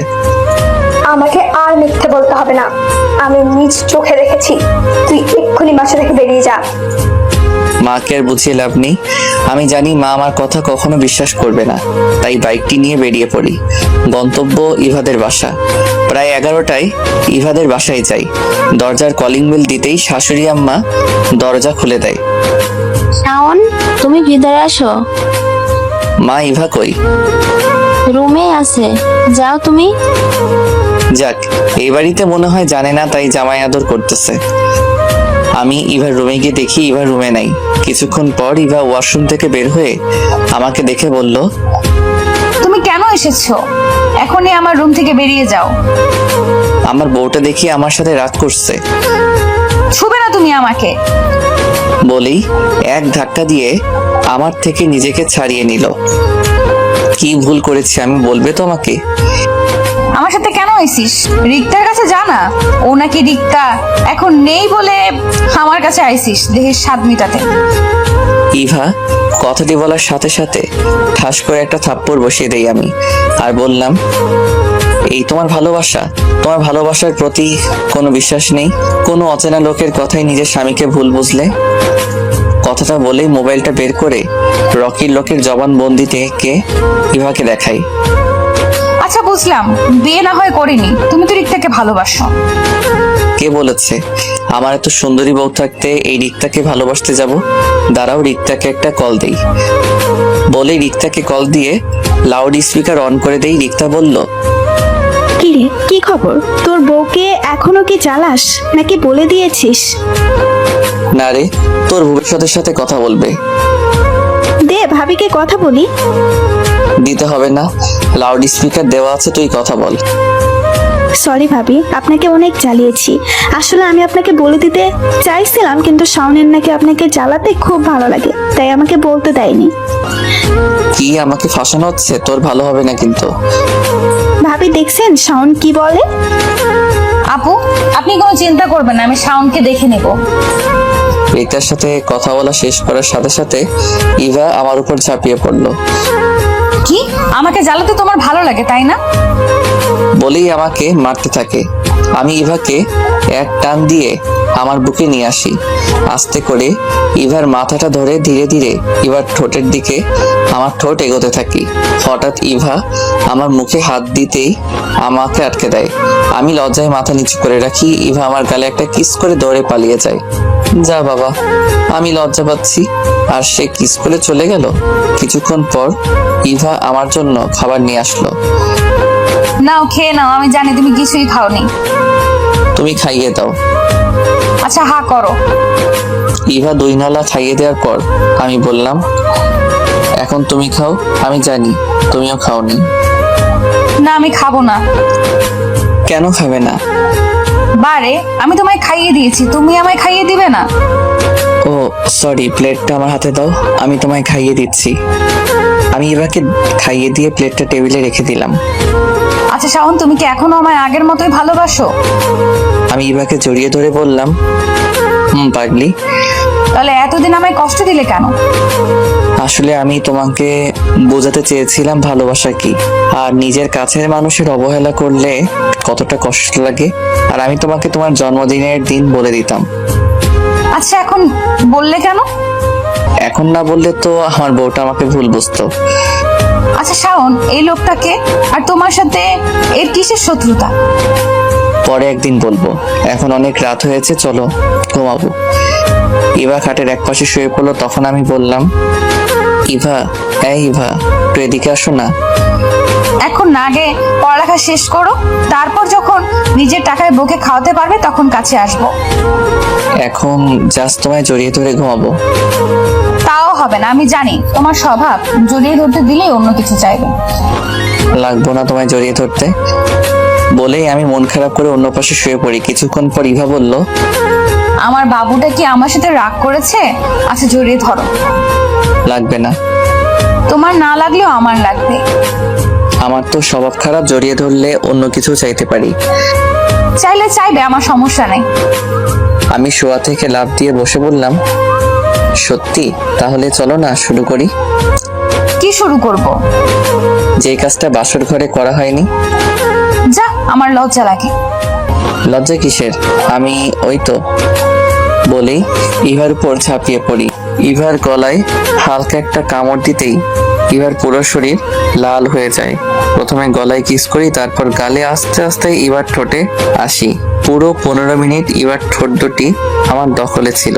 আমাকে আর মিথ্যে বলতে হবে না, আমি নিজ চোখে দেখেছি। তুই এক্ষুনি বাসা থেকে বেরিয়ে যা। মাকে আর বুঝিয়ে লাভ নেই। আমি জানি মা আমার কথা কখনো বিশ্বাস করবে না, তাই বাইকটি নিয়ে বেরিয়ে পড়ি। গন্তব্য ইভাদের বাসা। প্রায় 11টায় ইভাদের বাসায় যাই। দরজার কলিং বেল দিতেই শাশুড়ি আম্মা দরজা খুলে দেয়। শাওন, তুমি ভিতরে আসো। মা, ইভা কই? রুমে আছে, যাও তুমি। যাক, এই বাড়িতে মনে হয় জানে না, তাই জামাই আদর করতেছে। আমি ইভার রুমে গিয়ে দেখি ইভা রুমে নাই। কিছুক্ষণ পর ইভা ওয়াশরুম থেকে বের হয়ে আমাকে দেখে বলল, তুমি কেন এসেছো? এখনই আমার রুম থেকে বেরিয়ে যাও। আমার বউটা দেখি আমার সাথে রাগ করছে ছুবে না তুমি আমাকে। বলেই এক ধাক্কা দিয়ে আমার থেকে নিজেকে ছাড়িয়ে নিল। কি ভুল করেছি আমি বলবে তো আমাকে? আমার সাথে কেন আইসিস? রিক্তার কাছে জানা, ও নাকি রিক্তা এখন নেই বলে আমার কাছে আইসিস দেহের স্বাদ মিটাতে। ইভা কথাটি বলার সাথে সাথে ঠাস করে একটা থাপ্পড় বসিয়ে দেই আমি, আর বললাম, এই তোমার ভালোবাসা? তোমার ভালোবাসার প্রতি কোনো বিশ্বাস নেই? কোনো অচেনা লোকের কথাই নিজের স্বামীকে ভুল বুঝলে? কথাটা বলেই মোবাইলটা বের করে রকির লোকের জবানবন্দি থেকে ইভাকে দেখাই। আচ্ছা বুঝলাম, বিয়ে না হয় করিনি, তুমি তো রিক্তাকে ভালোবাসো। কে বলেছে? আমার এত সুন্দরী বউ থাকতে এই রিক্তাকে ভালোবাসতে যাব? দাঁড়াও, রিক্তাকে একটা কল দেই। বলে রিক্তাকে কল দিয়ে লাউড স্পিকার অন করে দেই। রিক্তা বলল, কি রে, কি খবর? তোর বউকে এখনো কি জ্বালাস নাকি বলে দিয়েছিস? না রে, তোর ভবিষ্যতের সাথে কথা বলবে। দে ভাবিকে কথা বলি। দিতে হবে না, লাউড স্পিকার দেওয়া আছে, তুই কথা বল। সরি ভাবি, আপনাকে অনেক জ্বালিয়েছি। আসলে আমি আপনাকে বলে দিতে চাইছিলাম, কিন্তু শাওনের নাকি আপনাকে জ্বালাতে খুব ভালো লাগে, তাই আমাকে বলতে দেয়নি। কি আমাকে ফাঁসানো হচ্ছে? তোর ভালো হবে না কিন্তু। ভাবি দেখছেন শাওন কি বলে? আপু, আপনি কোনো চিন্তা করবেন না, আমি শাওনকে দেখে নেব। রিক্তার সাথে কথা বলা শেষ করার সাথে সাথে ইভা আমার উপর ঝাঁপিয়ে পড়লো। কি, আমাকে জ্বালাতে তোমার ভালো লাগে তাই না? বলেই আমাকে মারতে থাকে। আমি ইভাকে এক টান দিয়ে আমার বুকে নিয়ে আসি। আস্তে করে ইভার মাথাটা ধরে ধীরে ধীরে ইভার ঠোঁটের দিকে আমার ঠোঁট এগোতে থাকি। হঠাৎ ইভা আমার মুখে হাত দিতেই আমাকে আটকে দেয়। আমি লজ্জায় মাথা নিচু করে রাখি। ইভা আমার গালে একটা কিস করে দৌড়ে পালিয়ে যায়। যা বাবা, আমি লজ্জা পাচ্ছি, আর সে কিস করে চলে গেল। কিছুক্ষণ পর ইভা আমার জন্য খাবার নিয়ে আসলো। নাও, খেয়ে নাও, আমি জানি তুমি কিছুই খাওনি। তুমি খাইয়ে দাও। আচ্ছা হা করো। ইভা 2 নলা খাইয়ে দেওয়ার পর আমি বললাম, এখন তুমি খাও, আমি জানি তুমিও খাওনি। না, আমি খাবো না। কেন খাবে না? বারে, আমি তোমায় খাইয়ে দিয়েছি, তুমি আমায় খাইয়ে দিবে না? ও সরি, প্লেটটা আমার হাতে দাও, আমি তোমায় খাইয়ে দিচ্ছি। আমি ইভাকে খাইয়ে দিয়ে প্লেটটা টেবিলে রেখে দিলাম। আচ্ছা শাওন, তুমি কি এখনো আমায় আগের মতোই ভালোবাসো? আমি ইভাকে জড়িয়ে ধরে বললাম, পাগলি। তাহলে এতদিন আমায় কষ্ট দিলে কেন? আসলে আমি তোমাকে বোঝাতে চেয়েছিলাম ভালোবাসা কি, আর নিজের কাছের মানুষের অবহেলা করলে কতটা কষ্ট লাগে। আর আমি তোমাকে তোমার জন্মদিনের দিন বলে দিতাম। আচ্ছা এখন বললে কেন? এখন না বললে তো আমার বউটা আমাকে ভুল বুঝতো। আচ্ছা শাওন, এই লোকটাকে আর তোমার সাথে এর কিসের শত্রুতা? পরে একদিন বলবো, এখন অনেক রাত হয়েছে, চলো ঘুমাবো। ইভা খাটের এক পাশে শুয়ে পড়লো। তখন আমি বললাম, ইভা, এই ইভা, একটু এদিকে আসো না। এখন না, আগে পড়ালেখা শেষ করো, তারপর যখন নিজের টাকায় বউকে খাওয়াতে পারবে তখন কাছে আসবো। এখন জাস্ট তোমায় জড়িয়ে ধরে ঘুমাবো। তাও হবে না, আমি জানি তোমার স্বভাব, জড়িয়ে ধরতে দিলেই অন্য কিছু চাইবে। লাগবো না তোমায় জড়িয়ে ধরতে। বলেই আমি মন খারাপ করে অন্য পাশে শুয়ে পড়ি। কিছুক্ষণ পর ইভা বলল, আমার বাবুটা কি আমার সাথে রাগ করেছে? আচ্ছা জড়িয়ে ধরো। লাগবে না। তোমার না লাগলেও আমার লাগবে। আমার তো স্বভাব খারাপ, জড়িয়ে ধরলে অন্য কিছু চাইতে পারি। চাইলে চাইবে, আমার সমস্যা নেই। আমি শোয়া থেকে লাফ দিয়ে বসে বললাম, সত্যি? তাহলে চলো না শুরু করি। কি শুরু করব? যে কাজটা বাসর ঘরে করা হয়নি। যা, আমার লজ্জা লাগে। লজ্জা কিসের? আমি ওই তো। বলেই ইভার উপর ঝাঁপিয়ে পড়ি। ইভার গলায় হালকা একটা কামড় দিতেই ইভার পুরো শরীর লাল হয়ে যায়। প্রথমে গলায় কিস করি, তারপর গালে আস্তে আস্তে ইভার ঠোঁটে আসি। পুরো 15 মিনিট ইভার ঠোঁট দুটি আমার দখলে ছিল।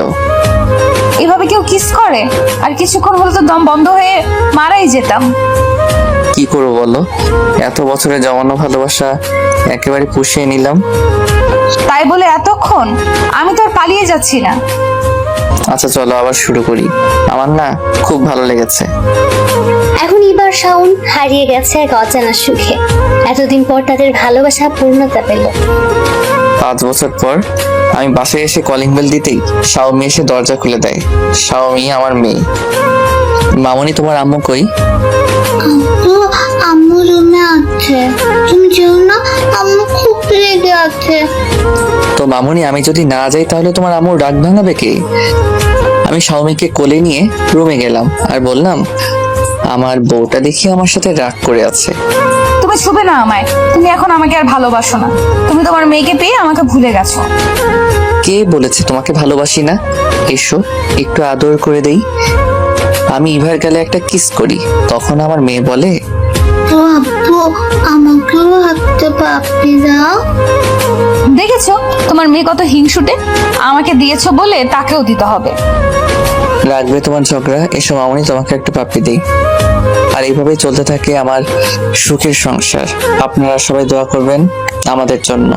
এভাবে কেউ কিস করে? আর কিছুক্ষণ হলে তো দম বন্ধ হয়ে মারাই যেতাম। কি করবো বলো, এত বছরে জমানো ভালোবাসা একেবারে পুষিয়ে নিলাম। তাই বলে এতক্ষণ? আমি তো আর পালিয়ে যাচ্ছি না। আচ্ছা চলো আবার শুরু করি, আমার না খুব ভালো লেগেছে। এখন ইভার শাওন হারিয়ে গেছে এক অজানা সুখে। এতদিন পর তাদের ভালোবাসা পূর্ণতা পেল। 5 বছর পর আমি বাসায় এসে কলিং বেল দিতেই শাওমি এসে দরজা খুলে দেয়। শাওমি আমার মেয়ে। মামনি, তোমার আম্মু কই? আম্মু রুমে আছে, তুমি যেও না, আম্মু খুব রেগে আছে। তো মামনি, আমি যদি না যাই তাহলে তোমার আম্মুর রাগ ভাঙাবে কে? আমি শাওমিকে কোলে নিয়ে রুমে গেলাম আর বললাম, আমার বউটা দেখি আমার সাথে রাগ করে আছে। তুমি ছুবে না আমায়, তুমি এখন আমাকে আর ভালোবাসো না। তুমি তোমার মেয়েকে পেয়ে আমাকে ভুলে গেছো। কে বলেছে তোমাকে ভালোবাসি না? এসো একটু আদর করে দেই। আমি ইভার গালে একটা কিস করি, তখন আমার মেয়ে বলে, আব্বু আমাকেও একটা পাপ্পি দাও। দেখেছো তোমার মেয়ে কত হিংসুটে, আমাকে দিয়েছো বলে তাকেও দিতে হবে। রাখবে তোমার ঝগড়া? এসো মামনি, তোমাকে একটা পাপ্পি দেই। আর এইভাবেই চলতে থাকে আমার সুখের সংসার। আপনারা সবাই দোয়া করবেন আমাদের জন্য।